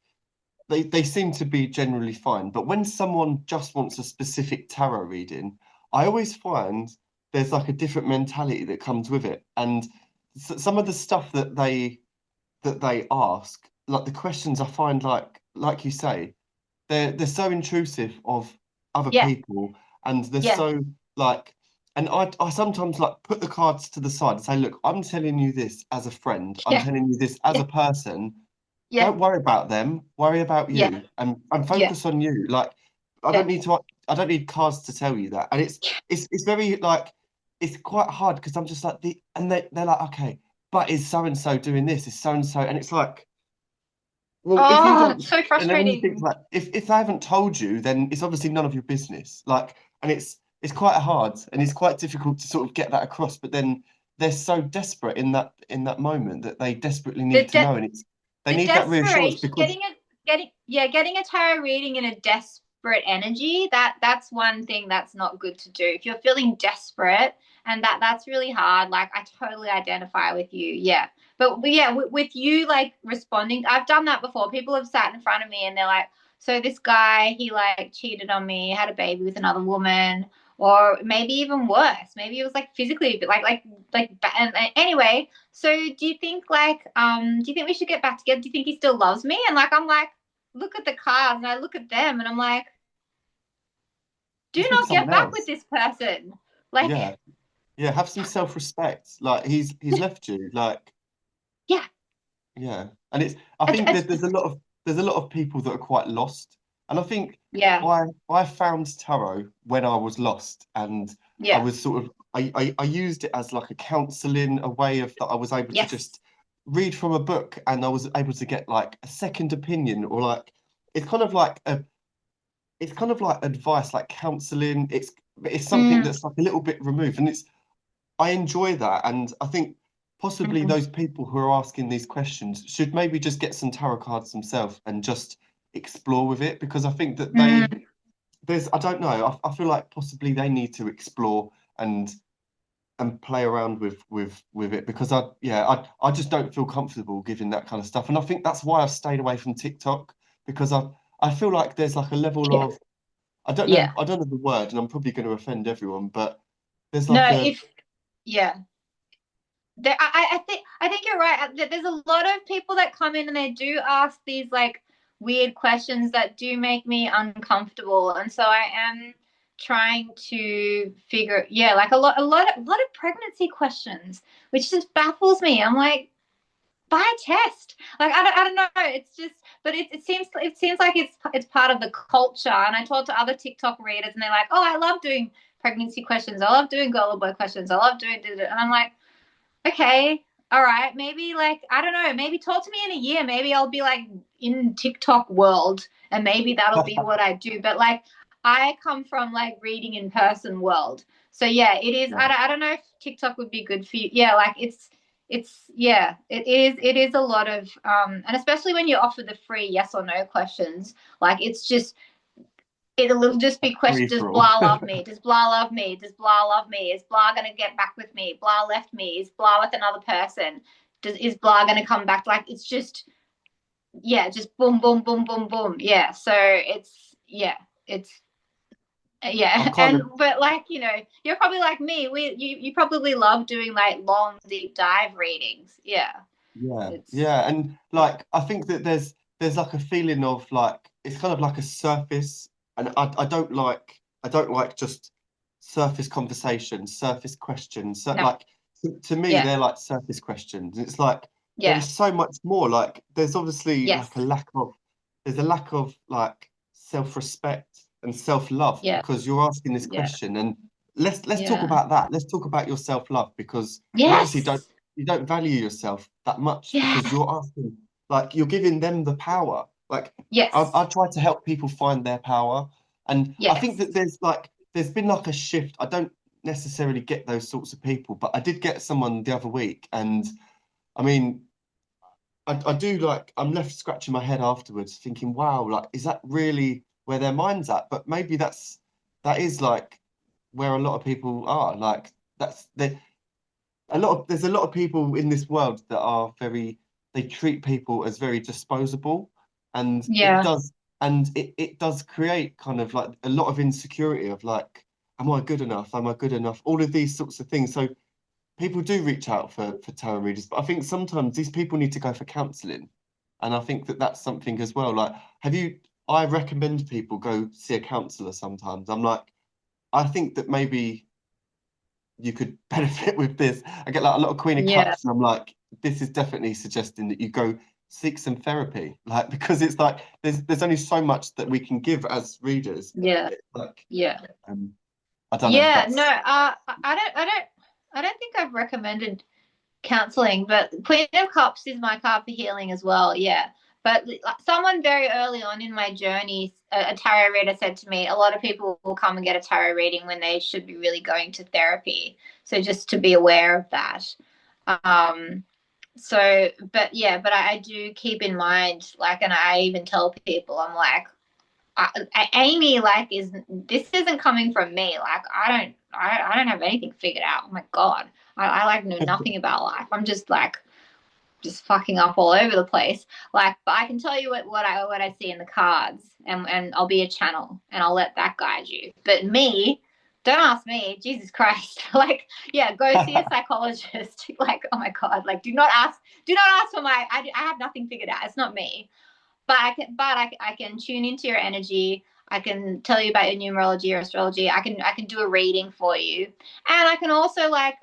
they seem to be generally fine. But when someone just wants a specific tarot reading, I always find there's like a different mentality that comes with it. And some of the stuff that they ask, like the questions I find like you say, they're so intrusive of other Yeah, people, and they're yeah, so like, and I sometimes like put the cards to the side and say, look, I'm telling you this as a friend, I'm yeah, telling you this as yeah, a person. yeah, Don't worry about them, worry about yeah, you, and yeah, focus on you. Like, yeah. I don't need cards to tell you that. And it's very like, it's quite hard because I'm just like and they're like, okay, but is so and so doing this, is so and so, and it's like, well, if you Oh, don't, it's so and then you think frustrating. like, if they haven't told you, then it's obviously none of your business. Like, and it's quite hard and it's quite difficult to sort of get that across. But then they're so desperate in that moment that they desperately The need to de know, and it's they the need that reassurance desperation, because getting a tarot reading in a desperate energy, that's one thing that's not good to do. If you're feeling desperate, and that's really hard, like I totally identify with you. Yeah. But yeah, with you like responding, I've done that before. People have sat in front of me and they're like, so this guy, he like cheated on me, had a baby with another woman, or maybe even worse. Maybe it was like physically, but and anyway, so do you think do you think we should get back together? Do you think he still loves me? And like I'm like, look at the cards and I look at them and I'm like, do he's with not get someone back with else. this person. Like, Yeah, yeah. Have some self-respect. Like he's left you. Like yeah. yeah, and it's I It's, think it's, that it's there's a lot of people that are quite lost, and I think yeah, I found tarot when I was lost, and I yeah. was sort of I used it as like a counselling, a way of that I was able to Yes. just read from a book, and I was able to get like a second opinion, or like it's kind of like a it's kind of like advice, like counselling. It's something Mm, that's like a little bit removed, and it's I enjoy that, and I think possibly mm, those people who are asking these questions should maybe just get some tarot cards themselves and just explore with it because I think that mm. there's I don't know I feel like possibly they need to explore and play around with it because I just don't feel comfortable giving that kind of stuff, and I think that's why I've stayed away from TikTok because I feel like there's like a level Yeah. of Yeah. I don't know the word, and I'm probably going to offend everyone, but there's No, like a if yeah. I think you're right. There's a lot of people that come in and they do ask these like weird questions that do make me uncomfortable, and so I am trying to figure, yeah, like a lot of pregnancy questions, which just baffles me. I'm like, buy a test. Like I don't know. It's just, but it seems like it's part of the culture. And I talk to other TikTok readers, and they're like, oh, I love doing pregnancy questions. I love doing girl or boy questions. I love doing, and I'm like, okay, all right, maybe like I don't know, maybe talk to me in a year. Maybe I'll be like in TikTok world and maybe that'll be what I do. But like I come from like reading in person world. So yeah, it is yeah. I don't know if TikTok would be good for you. Yeah, like it's yeah, it is a lot of and especially when you offer the free yes or no questions, like it's just it'll just be question, Free does for all. blah love me, does blah love me, does blah love me, is blah gonna get back with me, blah left me, is blah with another person, is blah gonna come back, like it's just yeah, just boom boom boom boom boom, yeah, so it's yeah, it's I'm yeah. kind And of but like you're probably like me, you probably love doing like long deep dive readings, yeah, yeah, it's yeah, and like I think that there's like a feeling of like it's kind of like a surface, and I don't like just surface conversations, surface questions. So, no, like to me, yeah, they're like surface questions. It's like there yeah, is so much more. Like there's obviously yes, like a lack of like self-respect and self-love yeah, because you're asking this yeah, question, and let's talk yeah, about that. Let's talk about your self-love because you obviously yes, you don't value yourself that much because yeah, you're asking, like, you're giving them the power. Like, I yes, try to help people find their power. And I think that yes. there's been like a shift. I don't necessarily get those sorts of people, but I did get someone the other week. And I mean, I do like, I'm left scratching my head afterwards thinking, wow, like, is that really where their mind's at? But maybe that is like where a lot of people are. Like, that's, there's a lot of people in this world that are they treat people as very disposable, and Yeah, it does create kind of like a lot of insecurity of like, am I good enough? Am I good enough? All of these sorts of things. So people do reach out for tarot readers, but I think sometimes these people need to go for counselling, and I think that that's something as well. Like, have you? I recommend people go see a counsellor sometimes. I'm like, I think that maybe you could benefit with this. I get like a lot of Queen of yeah, Cups, and I'm like, this is definitely suggesting that you go seek some therapy, like because it's like there's only so much that we can give as readers. yeah, Like, yeah. um, I don't know if Yeah, no, that's I don't think I've recommended counseling, but Queen of Cups is my card for healing as well. Yeah. But someone very early on in my journey, a tarot reader said to me, a lot of people will come and get a tarot reading when they should be really going to therapy. So just to be aware of that. Um, so, but yeah, but I do keep in mind, like, and I even tell people, I'm like, Amy, like, is this isn't coming from me. Like, I don't have anything figured out. Oh my God. I like know nothing about life. I'm just like, just fucking up all over the place. Like, but I can tell you what I see in the cards, and I'll be a channel, and I'll let that guide you. But me, don't ask me. Jesus Christ. Like, yeah, go see a psychologist. Like, oh my God. Like, do not ask for my. I have nothing figured out. It's not me. I can tune into your energy. I can tell you about your numerology or astrology. I can do a reading for you, and I can also like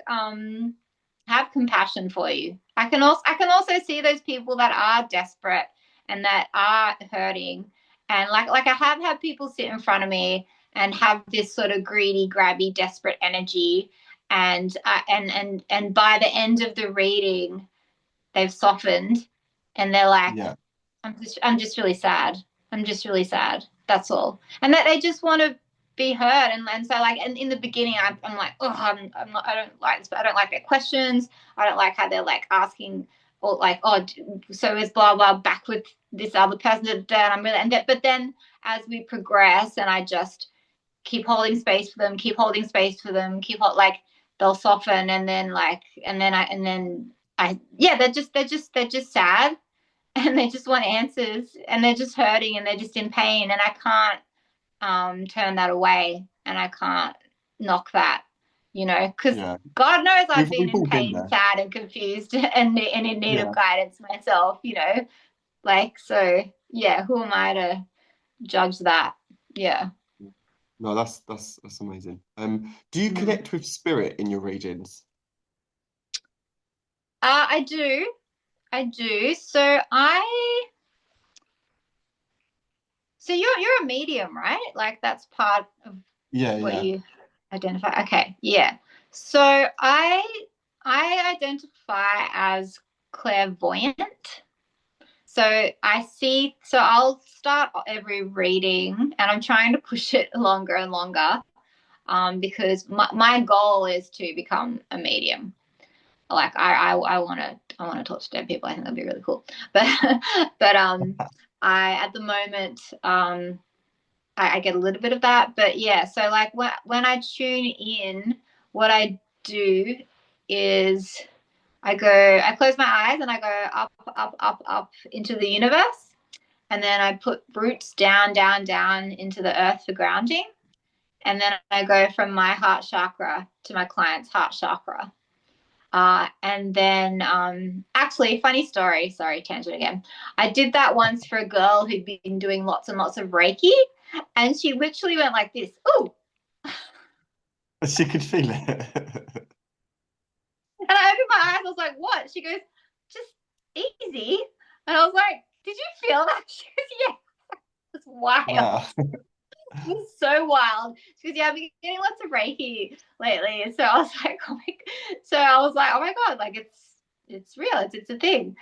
have compassion for you. I can also see those people that are desperate and that are hurting, and like I have had people sit in front of me and have this sort of greedy, grabby, desperate energy, and by the end of the reading, they've softened, and they're like, yeah, I'm just really sad. I'm just really sad. That's all. And that they just want to be heard. And so like, and in the beginning, I'm like, oh, I'm not, I don't like this, but I don't like their questions. I don't like how they're like asking or like, oh, so is blah, blah back with this other person. And I'm really, but then as we progress and I just keep holding space for them, keep holding space for them, like they'll soften. And then like, yeah, they're just sad, and they just want answers, and they're just hurting, and they're just in pain, and I can't turn that away, and I can't knock that, because yeah. God knows I've been We've in all been pain, there. sad, and confused, and in need of Yeah. guidance myself, like, so yeah, who am I to judge that? Yeah. No, that's amazing. Do you Mm. connect with spirit in your readings? I do. I do. So you're a medium, right? Like that's part of Yeah, what yeah. you identify. Okay, yeah. So I identify as clairvoyant. So I'll start every reading, and I'm trying to push it longer and longer, because my goal is to become a medium. Like I want to talk to dead people. I think that'd be really cool. But I at the moment I get a little bit of that. But yeah, so like when I tune in, what I do is I close my eyes and I go up, up, up, up into the universe. And then I put roots down, down, down into the earth for grounding. And then I go from my heart chakra to my client's heart chakra. And then, actually, funny story. Sorry, tangent again. I did that once for a girl who'd been doing lots and lots of Reiki, and she literally went like this. Ooh, She could feel it. and I opened my eyes. I was like, "What?" She goes, "Just easy." And I was like, "Did you feel that?" She goes, "Yeah." It's wild. Wow. It was so wild. She goes, "Yeah, I've been getting lots of Reiki lately." And so I was like, "Oh my!" So I was like, "Oh my God!" Like it's real. It's a thing.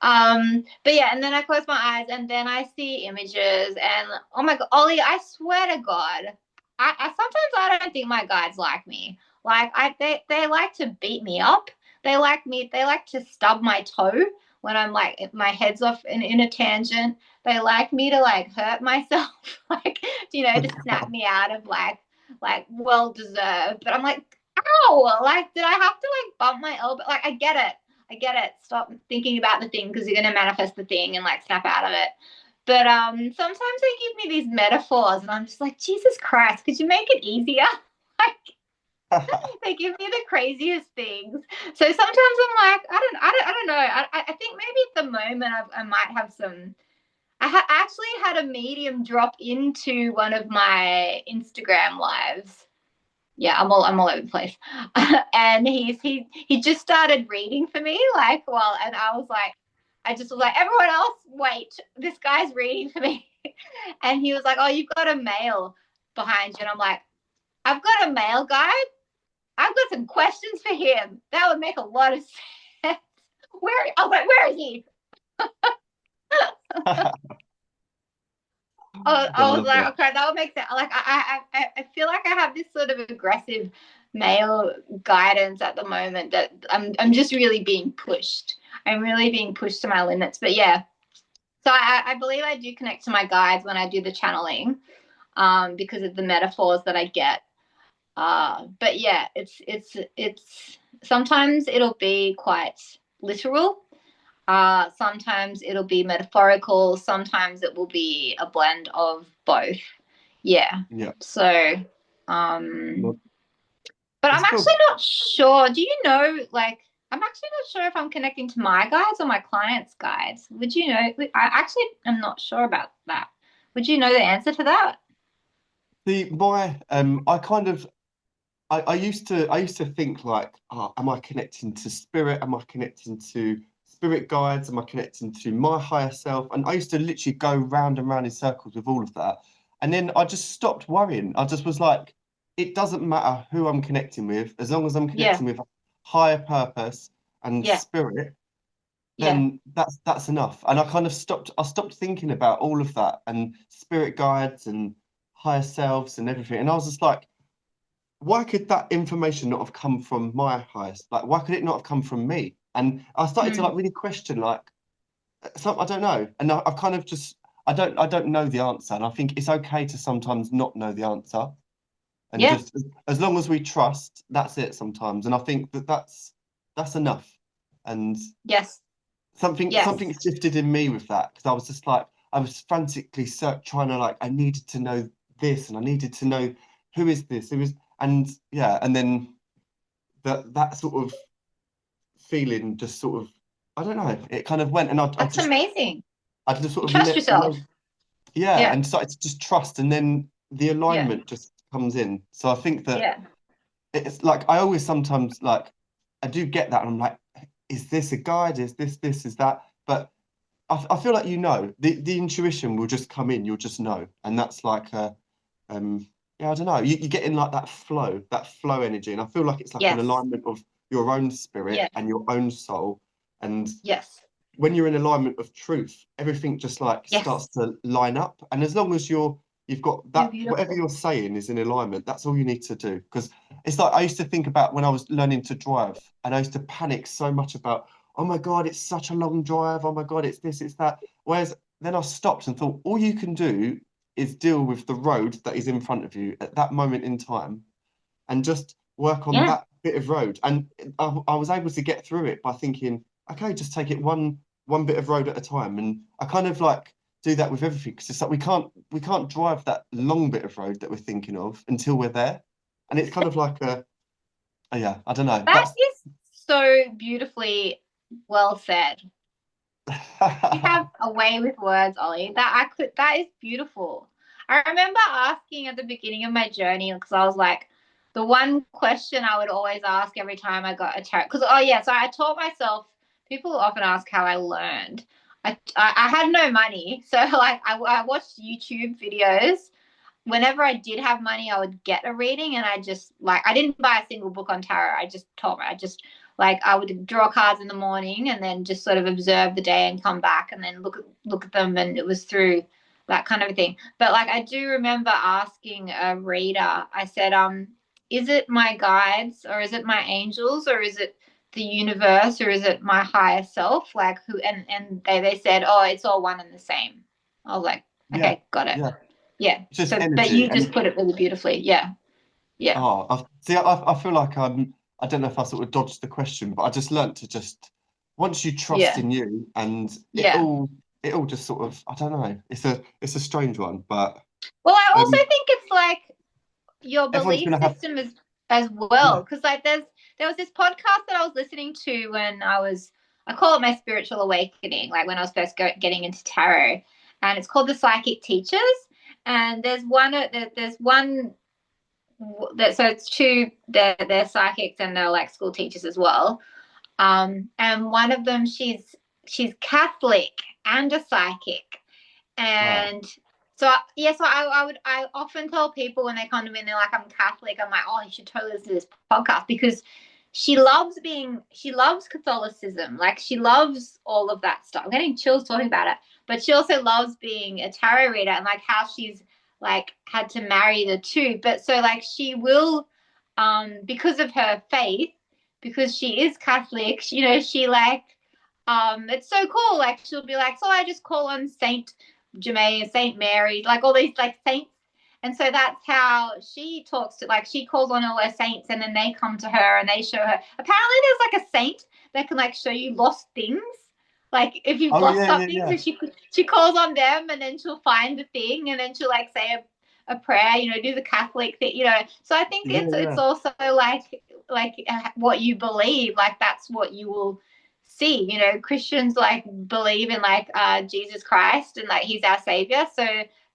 But yeah, and then I close my eyes, and then I see images, and oh my God, Ollie, I swear to God, I sometimes I don't think my guides like me. Like they like to beat me up. They like to stub my toe when I'm like my head's off in a tangent. They like me to like hurt myself, like, Oh, to snap God. me out of like well deserved. But I'm like, how? Like, did I have to like bump my elbow? Like, I get it. I get it. Stop thinking about the thing because you're gonna manifest the thing and like snap out of it. But sometimes they give me these metaphors and I'm just like, Jesus Christ, could you make it easier? Like they give me the craziest things. So sometimes I'm like, I don't know. I think maybe at the moment I might have some. Actually had a medium drop into one of my Instagram lives. Yeah, I'm all over the place. And he just started reading for me, like, well, and I just was like, everyone else, wait, this guy's reading for me. And he was like, oh, you've got a male behind you. And I'm like, I've got a male guy. I've got some questions for him. That would make a lot of sense. Where is he? I was like, okay, that would make sense. Like, I feel like I have this sort of aggressive male guidance at the moment that I'm just really being pushed. I'm really being pushed to my limits. But yeah, so I believe I do connect to my guides when I do the channeling, because of the metaphors that I get. But yeah, it's sometimes it'll be quite literal. Sometimes it'll be metaphorical. Sometimes it will be a blend of both. Yeah. Yeah. So, but I'm actually not sure. Do you know, like, I'm actually not sure if I'm connecting to my guides or my clients' guides. Would you know? I actually am not sure about that. Would you know the answer to that? I used to think like, oh, am I connecting to spirit? Am I connecting to spirit guides? Am I connecting to my higher self? And I used to literally go round and round in circles with all of that. And then I just stopped worrying. I just was like, it doesn't matter who I'm connecting with, as long as I'm Yeah. connecting with higher purpose and Yeah. spirit, Yeah. then that's enough. And I stopped thinking about all of that and spirit guides and higher selves and everything. And I was just like, why could that information not have come from my highest? Like, why could it not have come from me? And I started to like really question, like, I don't know. And I've kind of just, I don't know the answer. And I think it's okay to sometimes not know the answer. And Yeah. just as long as we trust, that's it sometimes. And I think that's enough. And Yes. Yes. something shifted in me with that because I was just like, I was frantically trying to like, I needed to know this and I needed to know who is this, who is, and yeah, and then that sort of feeling just sort of, I don't know, it kind of went, and That's amazing. I just You sort of trust yourself. yeah, Yeah. and started to just trust, and then the Yeah. alignment just comes in. So I think that Yeah. it's like I always sometimes like I do get that, and I'm like, is this a guide? Is this is that? But I feel like the intuition will just come in. You'll just know, and that's like um yeah, I don't know. You get in like that flow energy, and I feel like it's like an Yes. alignment of your own spirit Yeah. and your own soul. And Yes. when you're in alignment of truth, everything just like starts Yes. to line up. And as long as you've got You're that, whatever beautiful. you're saying is in alignment, that's all you need to do. Because it's like I used to think about when I was learning to drive, and I used to panic so much about, oh my God, it's such a long drive. Oh my God, it's this, it's that. Whereas then I stopped and thought, all you can do is deal with the road that is in front of you at that moment in time and just work on Yeah. that bit of road. And I was able to get through it by thinking, okay, just take it one bit of road at a time. And I kind of like do that with everything because it's like we can't drive that long bit of road that we're thinking of until we're there. And it's kind of like yeah, I don't know. That is so beautifully well said. You have a way with words, Ollie. That is beautiful. I remember asking at the beginning of my journey because I was like, the one question I would always ask every time I got a tarot, because oh yeah, so I taught myself. People often ask how I learned. I had no money, so like I watched YouTube videos. Whenever I did have money, I would get a reading, and I just like I didn't buy a single book on tarot. I just taught me. I just like I would draw cards in the morning and then just sort of observe the day and come back and then look at them, and it was through that kind of thing. But like I do remember asking a reader, I said, is it my guides or is it my angels or is it the universe or is it my higher self? Like who? And they said, oh, it's all one and the same. I was like, yeah, okay, got it. yeah, Yeah. just So, but energy. you just put it really beautifully. Yeah. Yeah. Oh, I feel like I don't know if I sort of dodged the question, but I just learnt to just once you trust Yeah. in you and Yeah. it all just sort of I don't know. It's a strange one, but Well, I also um think it's like your everyone's belief gonna have system is as well. yeah. Because like there was this podcast that I was listening to when I call it my spiritual awakening, like when I was first getting into tarot, and it's called the Psychic Teachers. And there's one that so it's two they're psychics and they're like school teachers as well. And one of them she's Catholic and a psychic. Wow. And so yeah, so I often tell people when they come to me and they're like, I'm Catholic, I'm like, oh, you should totally listen to this podcast because she loves Catholicism. Like she loves all of that stuff. I'm getting chills talking about it. But she also loves being a tarot reader and like how she's like had to marry the two. But so like she will because of her faith, because she is Catholic, you know, she like it's so cool. Like she'll be like, so I just call on Saint Germain, Saint Mary, like all these like saints. And so that's how she talks to, like, she calls on all her saints and then they come to her and they show her. Apparently, there's like a saint that can like show you lost things. Like if you've Oh lost yeah, something, yeah, so she calls on them and then she'll find the thing and then she'll like say a prayer, you know, do the Catholic thing, you know. So I think yeah. it's Yeah, also like what you believe, like that's what you will see. You know, Christians like believe in like Jesus Christ and like he's our savior. So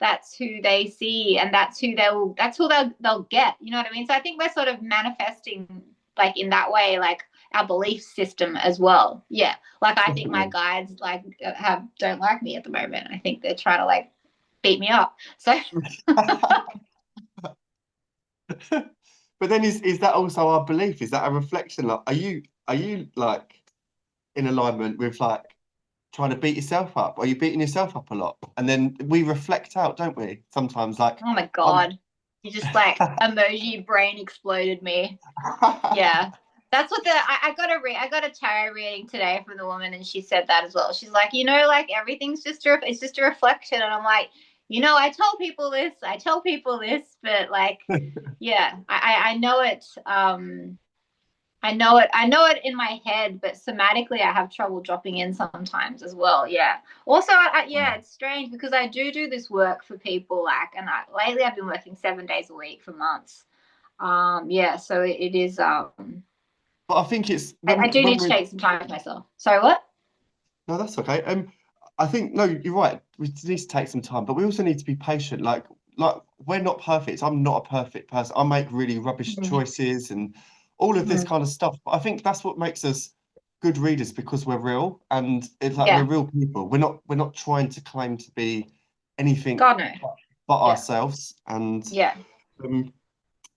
that's who they see and that's who they'll get. You know what I mean? So I think we're sort of manifesting like in that way, like our belief system as well. Yeah. Like I think my definitely. guides like have don't like me at the moment. I think they're trying to like beat me up. So But then is that also our belief? Is that a reflection? Like, are you like in alignment with like trying to beat yourself up? Are you beating yourself up a lot? And then we reflect out, don't we? Sometimes, like, oh my I'm. god. You just like emoji brain exploded me. Yeah. That's what I got a tarot reading today from the woman and she said that as well. She's like, you know, like everything's it's just a reflection. And I'm like, you know, I tell people this, but like, yeah, I know it. I know it in my head, but somatically I have trouble dropping in sometimes as well. Yeah. Also, yeah, it's strange because I do this work for people like, and lately I've been working 7 days a week for months. Yeah, so it is But I think it's I do when need to we're take some time for myself. Sorry, what? no, that's okay. I think no, you're right. We need to take some time, but we also need to be patient. Like we're not perfect. I'm not a perfect person. I make really rubbish Mm-hmm. choices and all of this Mm-hmm. kind of stuff. But I think that's what makes us good readers because we're real and it's like we're Yeah. real people. We're not trying to claim to be anything God no. but Yeah. ourselves. And Yeah. um,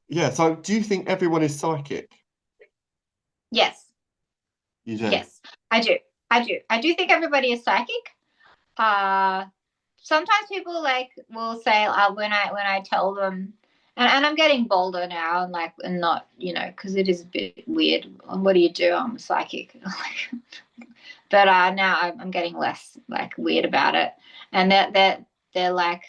yeah. So do you think everyone is psychic? Yes. You do. Yes. I do. I do think everybody is psychic. Uh Sometimes people like will say when I tell them and I'm getting bolder now and like and not, you know, because it is a bit weird. What do you do? I'm a psychic. But now I'm getting less like weird about it. And they're like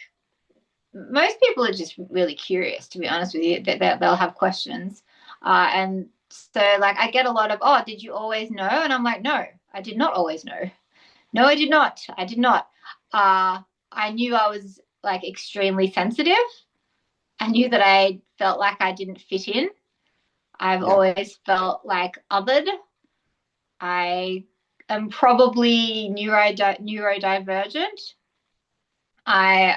most people are just really curious, to be honest with you. They'll have questions. And so, like, I get a lot of, oh, did you always know? And I'm like, no, I did not always know. No, I did not. I did not. I knew I was like extremely sensitive. I knew that I felt like I didn't fit in. I've Yeah. always felt like othered. I am probably neurodivergent. I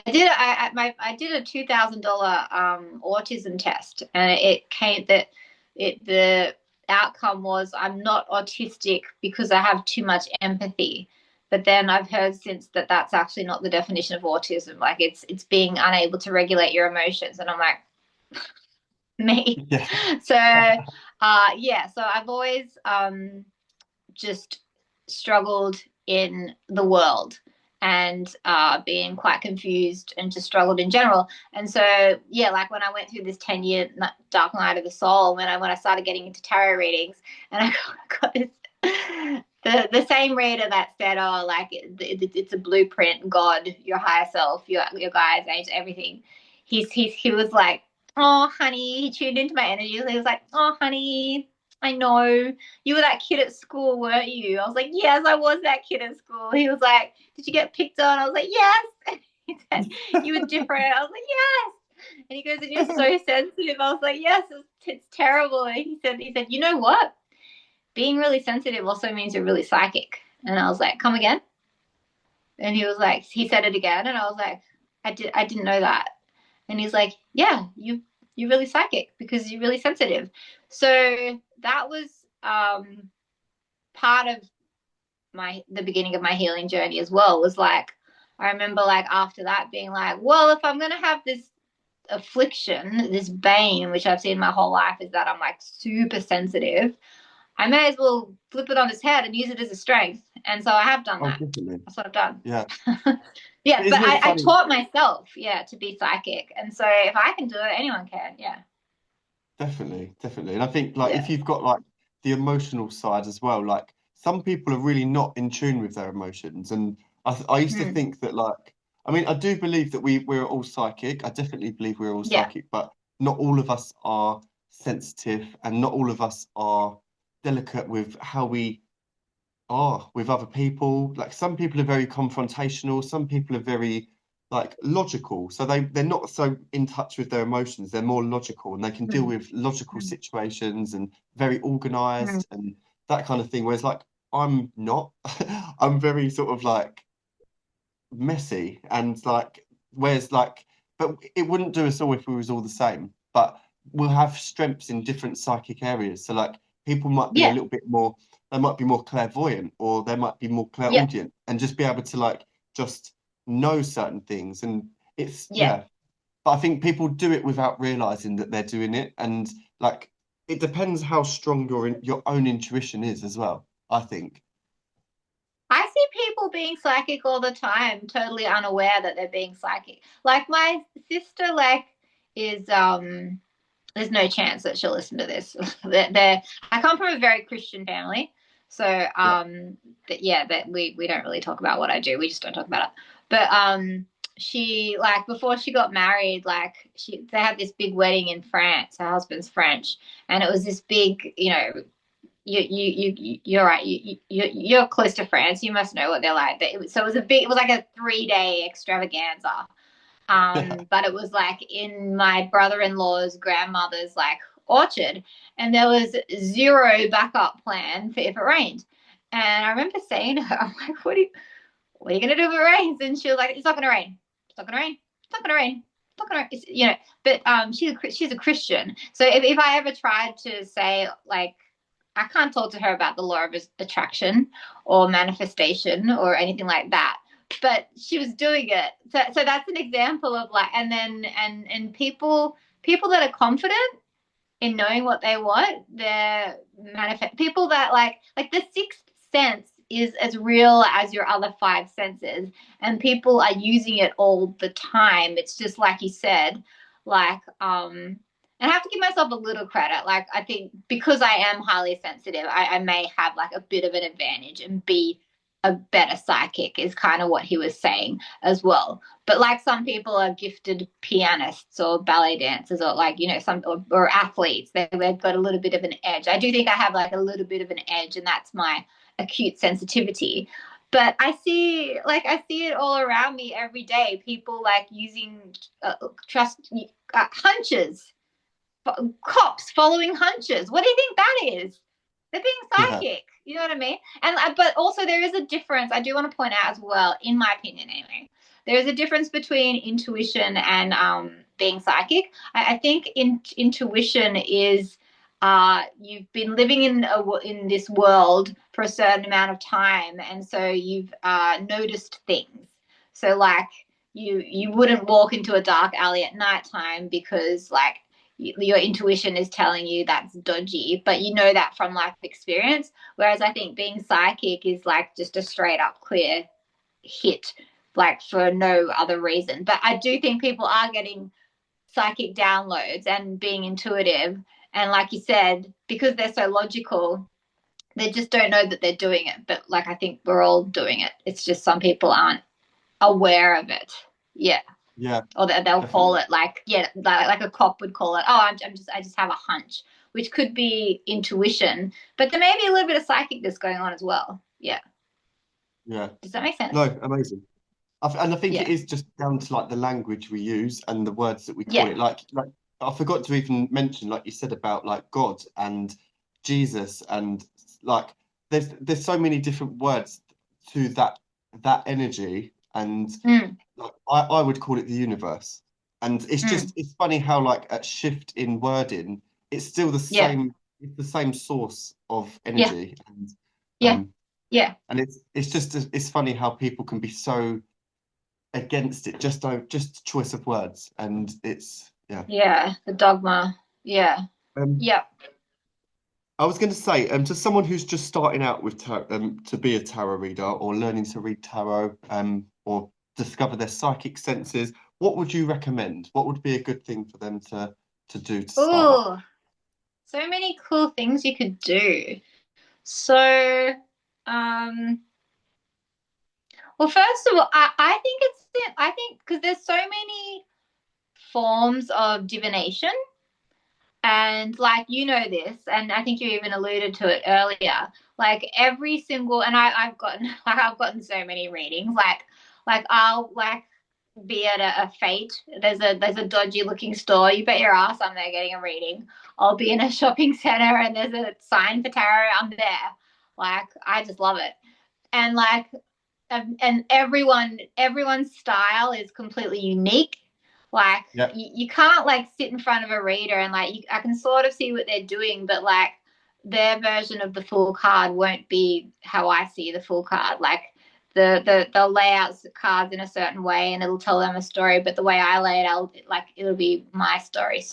did a $2,000 autism test and it came that the outcome was I'm not autistic because I have too much empathy. But then I've heard since that that's actually not the definition of autism. Like it's being unable to regulate your emotions, and I'm like me. Yeah. So yeah, so I've always just struggled in the world and being quite confused and just struggled in general. And so, yeah, like when I went through this 10-year dark night of the soul, when I started getting into tarot readings, and I got this. The same reader that said, "Oh, like it's a blueprint. God, your higher self, your guides, angels, everything." He was like oh, honey, he tuned into my energy. He was like, oh, honey, I know you were that kid at school, weren't you? I was like, yes, I was that kid at school. He was like, did you get picked on? I was like, yes. He said, you were different. I was like, yes. And he goes, and you're so sensitive. I was like, yes, it's terrible. And he said, you know what? Being really sensitive also means you're really psychic. And I was like, come again? And he was like, he said it again, and I was like, I didn't know that. And he's like, yeah, you're really psychic because you're really sensitive. So that was part of the beginning of my healing journey as well. Was like, I remember like after that being like, well, if I'm gonna have this affliction, this bane, which I've seen my whole life, is that I'm like super sensitive. I may as well flip it on its head and use it as a strength. And so I have done Oh, that. definitely. That's what I've done. Yeah. Yeah, but Isn't it I funny? taught myself, yeah, to be psychic. And so if I can do it, anyone can. Yeah. Definitely, definitely. And I think like if Yeah. you've got like the emotional side as well, like some people are really not in tune with their emotions. And I used to Mm. think that like I mean I do believe that we're all psychic. I definitely believe we're all Yeah. psychic, but not all of us are sensitive and not all of us are delicate with how we are with other people. Like some people are very confrontational, some people are very like logical. So they're not so in touch with their emotions. They're more logical and they can deal Mm. with logical Mm. situations and very Mm. organized and that kind of thing. Whereas like I'm not. I'm very sort of like messy and like whereas like but it wouldn't do us all if we was all the same. But we'll have strengths in different psychic areas. So like people might be a Yeah. little bit more they might be more clairvoyant or they might be more Yeah. clairaudient and just be able to like just know certain things. And it's Yeah. yeah. But I think people do it without realizing that they're doing it. And like it depends how strong your own intuition is as well, I think. I see people being psychic all the time, totally unaware that they're being psychic. Like my sister, like, is there's no chance that she'll listen to this. I come from a very Christian family, so Yeah. that we don't really talk about what I do. We just don't talk about it. But she like before she got married, like they had this big wedding in France. Her husband's French, and it was this big, you're right. You're close to France. You must know what they're like. So it was like a 3-day extravaganza. But it was like in my brother-in-law's grandmother's like orchard, and there was zero backup plan for if it rained. And I remember saying to her, I'm like, what are you gonna do if it rains? And she was like, it's not gonna rain. It's not gonna rain. It's not gonna rain. It's not gonna rain. But she's a Christian. So if I ever tried to say like I can't talk to her about the law of attraction or manifestation or anything like that. But she was doing it. So that's an example of like, and then and people that are confident in knowing what they want, they're manifest. People that like the sixth sense is as real as your other five senses, and people are using it all the time. It's just like you said, like and I have to give myself a little credit. Like I think because I am highly sensitive, I may have like a bit of an advantage and be a better psychic is kind of what he was saying as well. But like some people are gifted pianists or ballet dancers or like, some or athletes, they've got a little bit of an edge. I do think I have like a little bit of an edge, and that's my acute sensitivity. But I see it all around me every day. People like using trust hunches, cops following hunches. What do you think that is? They're being Yeah. psychic. You know what I mean? And but also there is a difference. I do want to point out as well, in my opinion, anyway. There is a difference between intuition and being psychic. I think intuition is you've been living in this world for a certain amount of time, and so you've noticed things. So like you wouldn't walk into a dark alley at nighttime because like your intuition is telling you that's dodgy, but you know that from life experience. Whereas I think being psychic is like just a straight up clear hit, like for no other reason. But I do think people are getting psychic downloads and being intuitive. And like you said, because they're so logical, they just don't know that they're doing it. But like I think we're all doing it. It's just some people aren't aware of it. Yeah. Yeah, or that they'll call definitely. it like, yeah, like a cop would call it, oh, I just have a hunch, which could be intuition, but there may be a little bit of psychicness going on as well. Yeah. Yeah. Does that make No, sense? amazing. And I think it Yeah. is just down to like the language we use and the words that we call Yeah. it. Like I forgot to even mention, like you said about like God and Jesus and like there's so many different words to that energy and Mm, like I would call it the universe. And mm, it's funny how like a shift in wording, it's still yeah. it's the same source of Yeah. energy and Yeah. um Yeah. it's just it's funny how people can be so against it just choice of words and it's yeah. Yeah. The dogma. Yeah. um Yeah. I was going to say to someone who's just starting out with to be a tarot reader or learning to read tarot or discover their psychic senses, what would you recommend? What would be a good thing for them to do to start off? Oh, so many cool things you could do. So, um, well, first of all, I think because there's so many forms of divination, and like you know this, and I think you even alluded to it earlier. Like every single, and I've gotten like I've gotten so many readings. Like I'll like be at a fete. There's a dodgy looking store. You bet your ass I'm there getting a reading. I'll be in a shopping center and there's a sign for tarot. I'm there. Like I just love it. And like and everyone's style is completely unique. Like Yeah, you can't like sit in front of a reader and like I can sort of see what they're doing, but like their version of the full card won't be how I see the full card. Like they'll lay out cards in a certain way and it'll tell them a story, but the way I lay it out, like it'll be my story.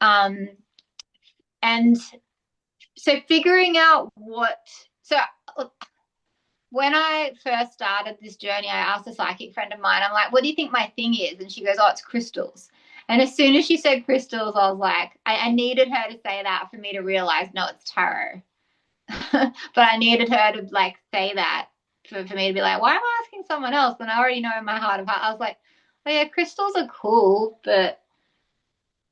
Um, and so figuring out what so when I first started this journey, I asked a psychic friend of mine, I'm like, what do you think my thing is? And she goes, oh, it's crystals. And as soon as she said crystals, I was like, I needed her to say that for me to realize, no, it's tarot. But I needed her to like say that for me to be like, why am I asking someone else when I already know in my heart of heart? I was like, oh yeah, crystals are cool, but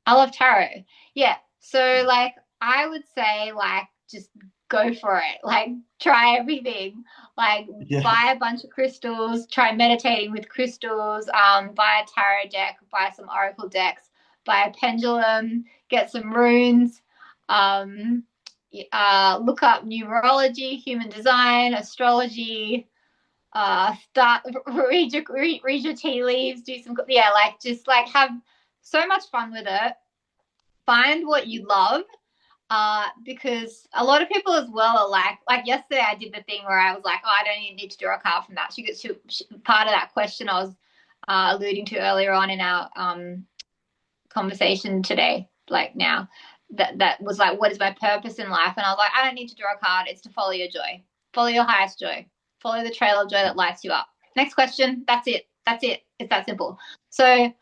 I love tarot. Yeah. So like I would say like just go for it. Like try everything. Like yeah, buy a bunch of crystals, try meditating with crystals, buy a tarot deck, buy some oracle decks, buy a pendulum, get some runes, um, look up numerology, human design, astrology, start read your tea leaves, do some yeah, like just like have so much fun with it. Find what you love, because a lot of people as well are like yesterday I did the thing where I was like, oh, I don't even need to draw a card from that. She gets to part of that question I was alluding to earlier on in our conversation today, like now, that was like, what is my purpose in life? And I was like, I don't need to draw a card. It's to follow your joy, follow your highest joy, follow the trail of joy that lights you up. Next question. That's it. That's it. It's that simple. So,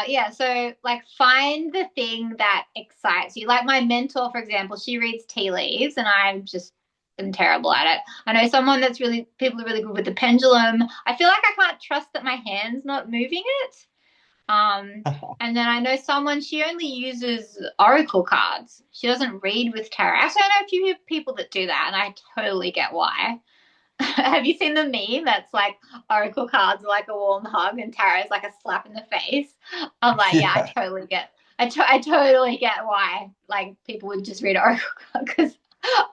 yeah. So, like, find the thing that excites you. Like my mentor, for example, she reads tea leaves, and I'm just am terrible at it. I know someone that's really people are really good with the pendulum. I feel like I can't trust that my hand's not moving it. Um, and then I know someone, she only uses oracle cards. She doesn't read with tarot. Actually, I know a few people that do that, and I totally get why. Have you seen the meme that's like oracle cards are like a warm hug and tarot is like a slap in the face? I'm like, yeah, yeah, I totally get why like people would just read oracle cards because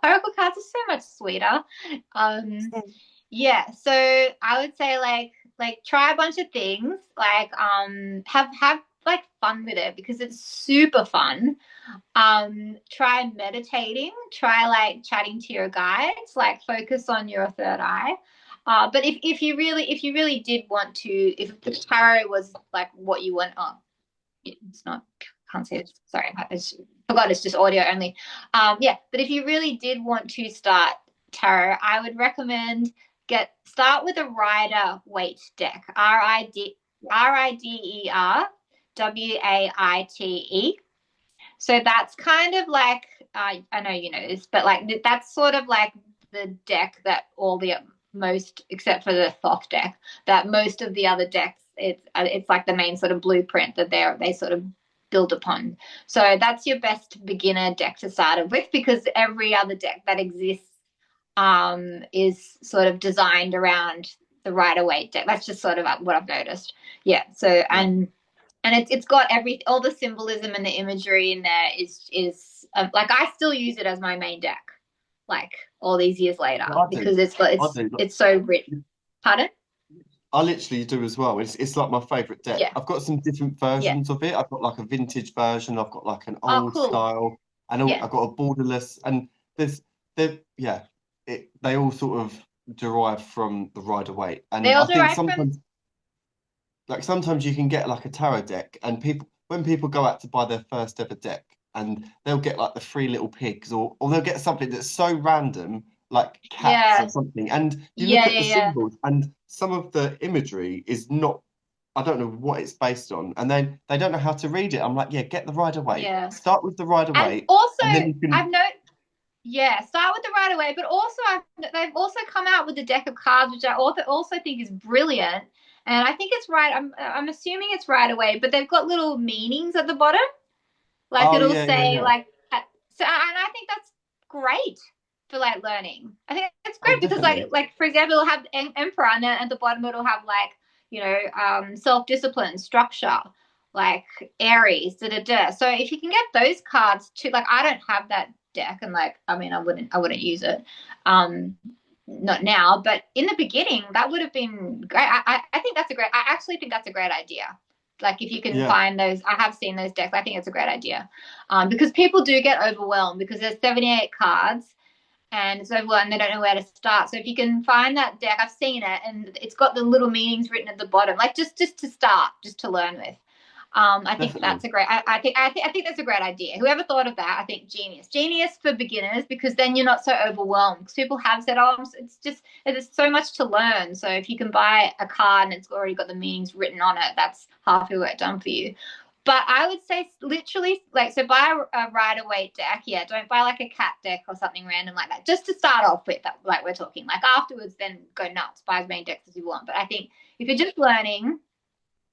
oracle cards are so much sweeter. Um, yeah, so I would say like try a bunch of things, like have like fun with it because it's super fun. Try meditating, try like chatting to your guides, like focus on your third eye. But if you really did want to, if the tarot was like what you want, oh, it's not, can't see it. Sorry, I just forgot it's just audio only. Yeah, but if you really did want to start tarot, I would recommend start with a Rider Waite deck. Rider Waite. So that's kind of like I know you know this, but like that's sort of like the deck that all the most, except for the Thoth deck, that most of the other decks it's like the main sort of blueprint that they sort of build upon. So that's your best beginner deck to start with, because every other deck that exists is sort of designed around the Rider-Waite deck. That's just sort of what I've noticed. Yeah. So and it's got all the symbolism and the imagery in there is like I still use it as my main deck, like all these years later, because it's so rich. Pardon? I literally do as well. It's like my favorite deck. Yeah. I've got some different versions of it. I've got like a vintage version. I've got like an old cool. style, and I've got a borderless. And they all sort of derive from the Rider-Waite. And they all I think sometimes you can get like a tarot deck, and when people go out to buy their first ever deck, and they'll get like the Three Little Pigs, or they'll get something that's so random, like cats or something, and you look at the symbols, and some of the imagery is not, I don't know what it's based on, and then they don't know how to read it. I'm like, get the Rider-Waite. Start with the Rider-Waite. And also, and then you can... start with the Rider-Waite, but also they've also come out with a deck of cards, which I also think is brilliant. And I think it's right. I'm assuming it's Rider-Waite, but they've got little meanings at the bottom, like it'll say like. So, and I think that's great for like learning. I think it's great because like for example, it'll have Emperor, and then at the bottom it'll have like self-discipline, structure, like Aries, So if you can get those cards too, like I don't have that deck, and like I wouldn't use it. Not now, but in the beginning, that would have been great. I actually think that's a great idea. Like if you can find those, I have seen those decks. I think it's a great idea, because people do get overwhelmed because there's 78 cards, and it's overwhelmed. They don't know where to start. So if you can find that deck, I've seen it, and it's got the little meanings written at the bottom, like just to start, just to learn with. I think that's a great. I think that's a great idea. Whoever thought of that, I think genius for beginners, because then you're not so overwhelmed. Because people have said, "Oh, it's so much to learn." So if you can buy a card and it's already got the meanings written on it, that's half your work done for you. But I would say literally, like, so buy a Rider-Waite deck. Yeah, don't buy like a cat deck or something random like that. Just to start off with, like we're talking. Like afterwards, then go nuts, buy as many decks as you want. But I think if you're just learning,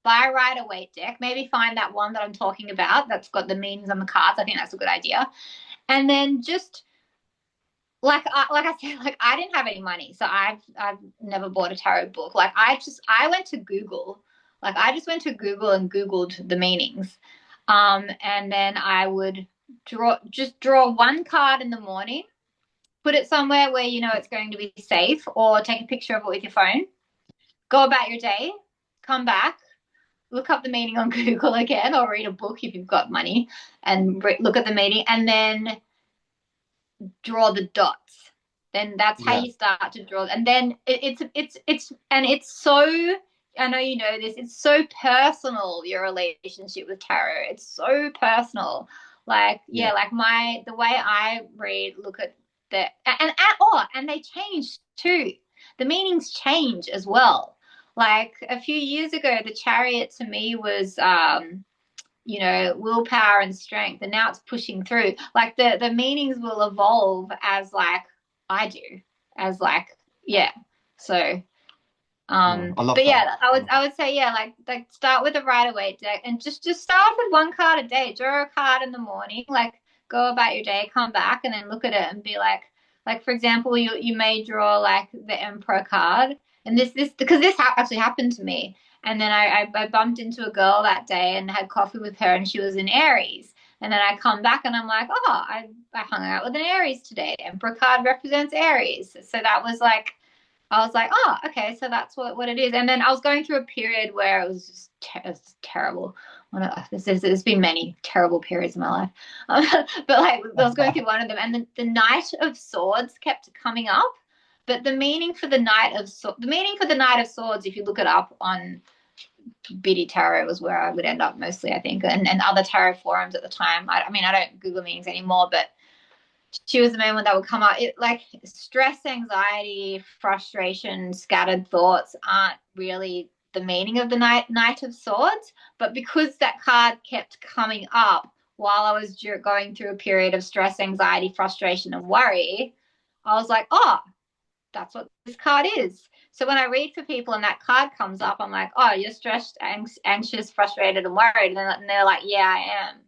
buy a Rider-Waite deck. Maybe find that one that I'm talking about that's got the meanings on the cards. I think that's a good idea. And then just like I said, like I didn't have any money, so I've never bought a tarot book. Like I went to Google. Like I just went to Google and Googled the meanings, and then I would draw one card in the morning, put it somewhere where you know it's going to be safe, or take a picture of it with your phone. Go about your day, come back, look up the meaning on Google again, or read a book if you've got money, and look at the meaning, and then draw the dots. Then that's how you start to draw. And then it's so, I know you know this, it's so personal, your relationship with tarot. It's so personal. Like, like the way I read, look at and they change too. The meanings change as well. Like a few years ago, the Chariot to me was, willpower and strength, and now it's pushing through. Like the meanings will evolve as like I do, as like So, I would say like start with a Rider-Waite deck, and just start with one card a day. Draw a card in the morning, like go about your day, come back, and then look at it and be like for example, you may draw like the Emperor card. And this because this actually happened to me. And then I bumped into a girl that day and had coffee with her, and she was in Aries. And then I come back and I'm like, oh, I hung out with an Aries today. Emperor card represents Aries. So that was like, I was like, oh, okay, so that's what it is. And then I was going through a period where it was just terrible. There's been many terrible periods in my life. But like I was going through one of them, and the Knight of Swords kept coming up. But the meaning for the Knight of Swords, if you look it up on Biddy Tarot, was where I would end up mostly, I think, and other tarot forums at the time. I don't Google meanings anymore, but she was the main one that would come up. It like stress, anxiety, frustration, scattered thoughts aren't really the meaning of the Knight of Swords, but because that card kept coming up while I was going through a period of stress, anxiety, frustration, and worry, I was like, oh, that's what this card is. So when I read for people and that card comes up, I'm like, oh, you're stressed, anxious, frustrated, and worried. And they're like, yeah, I am.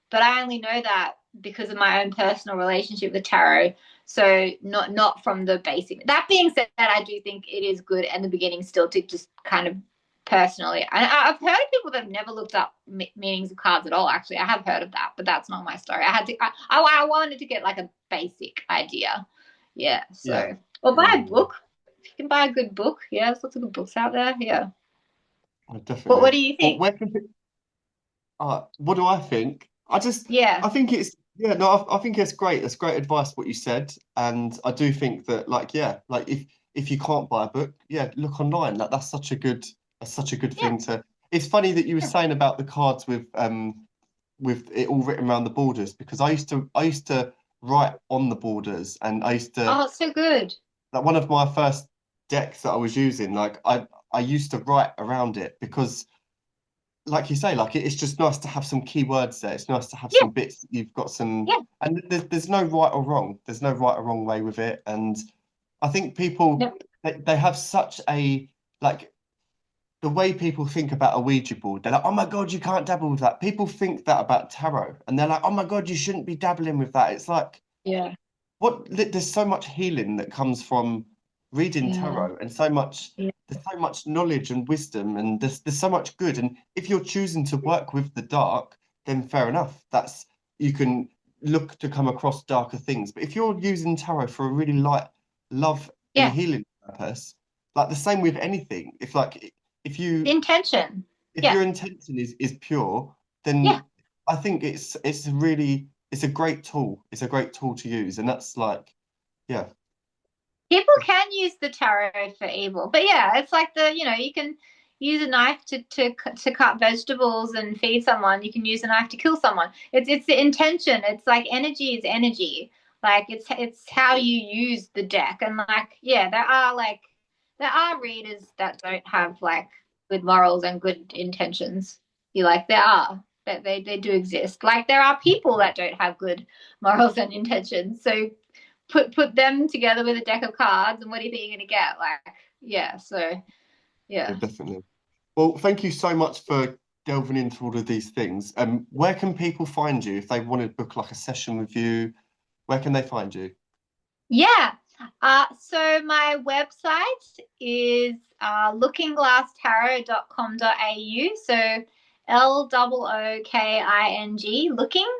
But I only know that because of my own personal relationship with tarot. So not from the basic. That being said, I do think it is good in the beginning still to just kind of personally. I've heard of people that have never looked up meanings of cards at all. Actually, I have heard of that, but that's not my story. I had to. I wanted to get like a basic idea. Yeah. Yeah. So or buy a book. If you can buy a good book, yeah, there's lots of good books out there. Yeah. What Definitely. do you Well, think? what do I think? Yeah. I think it's, yeah, no, I think it's great. It's great advice what you said, and I do think that, like, yeah, like if you can't buy a book, yeah, look online. Like that's such a good Yeah. thing to. It's funny that you were Yeah. saying about the cards with it all written around the borders, because I used to write on the borders, and I used to, Oh, it's so good. like, one of my first decks that I was using, like I used to write around it because, like you say, like it's just nice to have some keywords there. It's nice to have Yeah. some bits. You've got some, Yeah. and there's no right or wrong. There's no right or wrong way with it. And I think people, Yep. they have such a, like, the way people think about a Ouija board. They're like, oh my God, you can't dabble with that. People think that about tarot, and they're like, oh my God, you shouldn't be dabbling with that. It's like, Yeah. there's so much healing that comes from reading Yeah. tarot, and so much, Yeah. there's so much knowledge and wisdom, and there's so much good. And if you're choosing to work with the dark, then fair enough. That's, you can look to come across darker things. But if you're using tarot for a really light love and Yeah. healing purpose, like the same with anything, if The you intention. if Yeah. your intention is pure, Yeah. then I think it's really, it's a great tool. It's a great tool to use, and that's like, yeah, People can use the tarot for evil, but yeah, it's like you can use a knife to cut vegetables and feed someone. You can use a knife to kill someone. It's the intention. It's like energy is energy. Like it's how you use the deck. And like, yeah, there are readers that don't have like good morals and good intentions. You like there are that they do exist. Like there are people that don't have good morals and intentions. So put them together with a deck of cards, and what do you think you're gonna get? Like, yeah, so yeah, yeah. definitely. Well, thank you so much for delving into all of these things. Where can people find you if they want to book like a session with you? Where can they find you? Yeah. So my website is lookingglasstarot.com.au. So LOOKING, looking,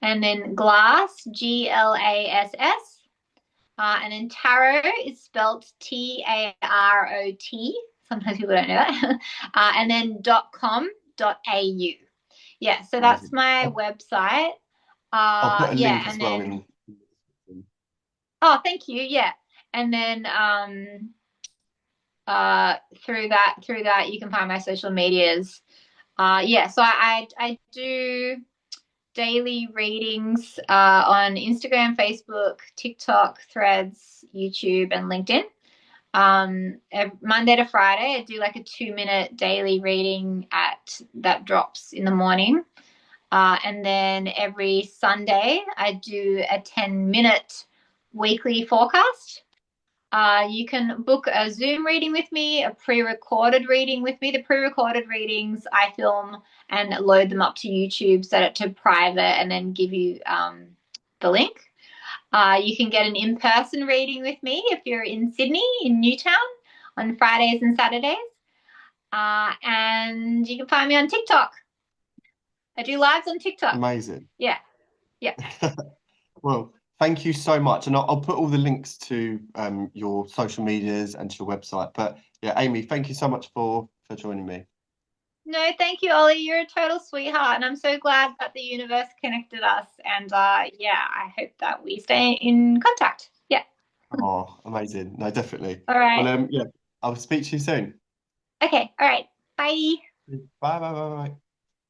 and then glass, GLASS. And then tarot is spelled TAROT. Sometimes people don't know that. And then .com.au. Yeah, so that's Amazing. my website. I'll put a Yeah, link as and well then in. oh, thank you. Yeah, and then through that you can find my social medias. Yeah, so I do daily readings on Instagram, Facebook, TikTok, Threads, YouTube, and LinkedIn. Monday to Friday, I do like a 2-minute daily reading that drops in the morning. And then every Sunday, I do a 10-minute weekly forecast. You can book a Zoom reading with me, a pre-recorded reading with me. The pre-recorded readings I film and load them up to YouTube, set it to private, and then give you the link. You can get an in-person reading with me if you're in Sydney, in Newtown, on Fridays and Saturdays. And you can find me on TikTok. I do lives on TikTok. Amazing. Yeah, yeah. Well, thank you so much, and I'll put all the links to your social medias and to your website. But yeah, Amy, thank you so much for joining me. No, thank you, Ollie. You're a total sweetheart, and I'm so glad that the universe connected us. And yeah, I hope that we stay in contact. Yeah. Oh, amazing. No, definitely. All right. Well, yeah, I'll speak to you soon. Okay. All right. Bye. Bye, bye, bye, bye.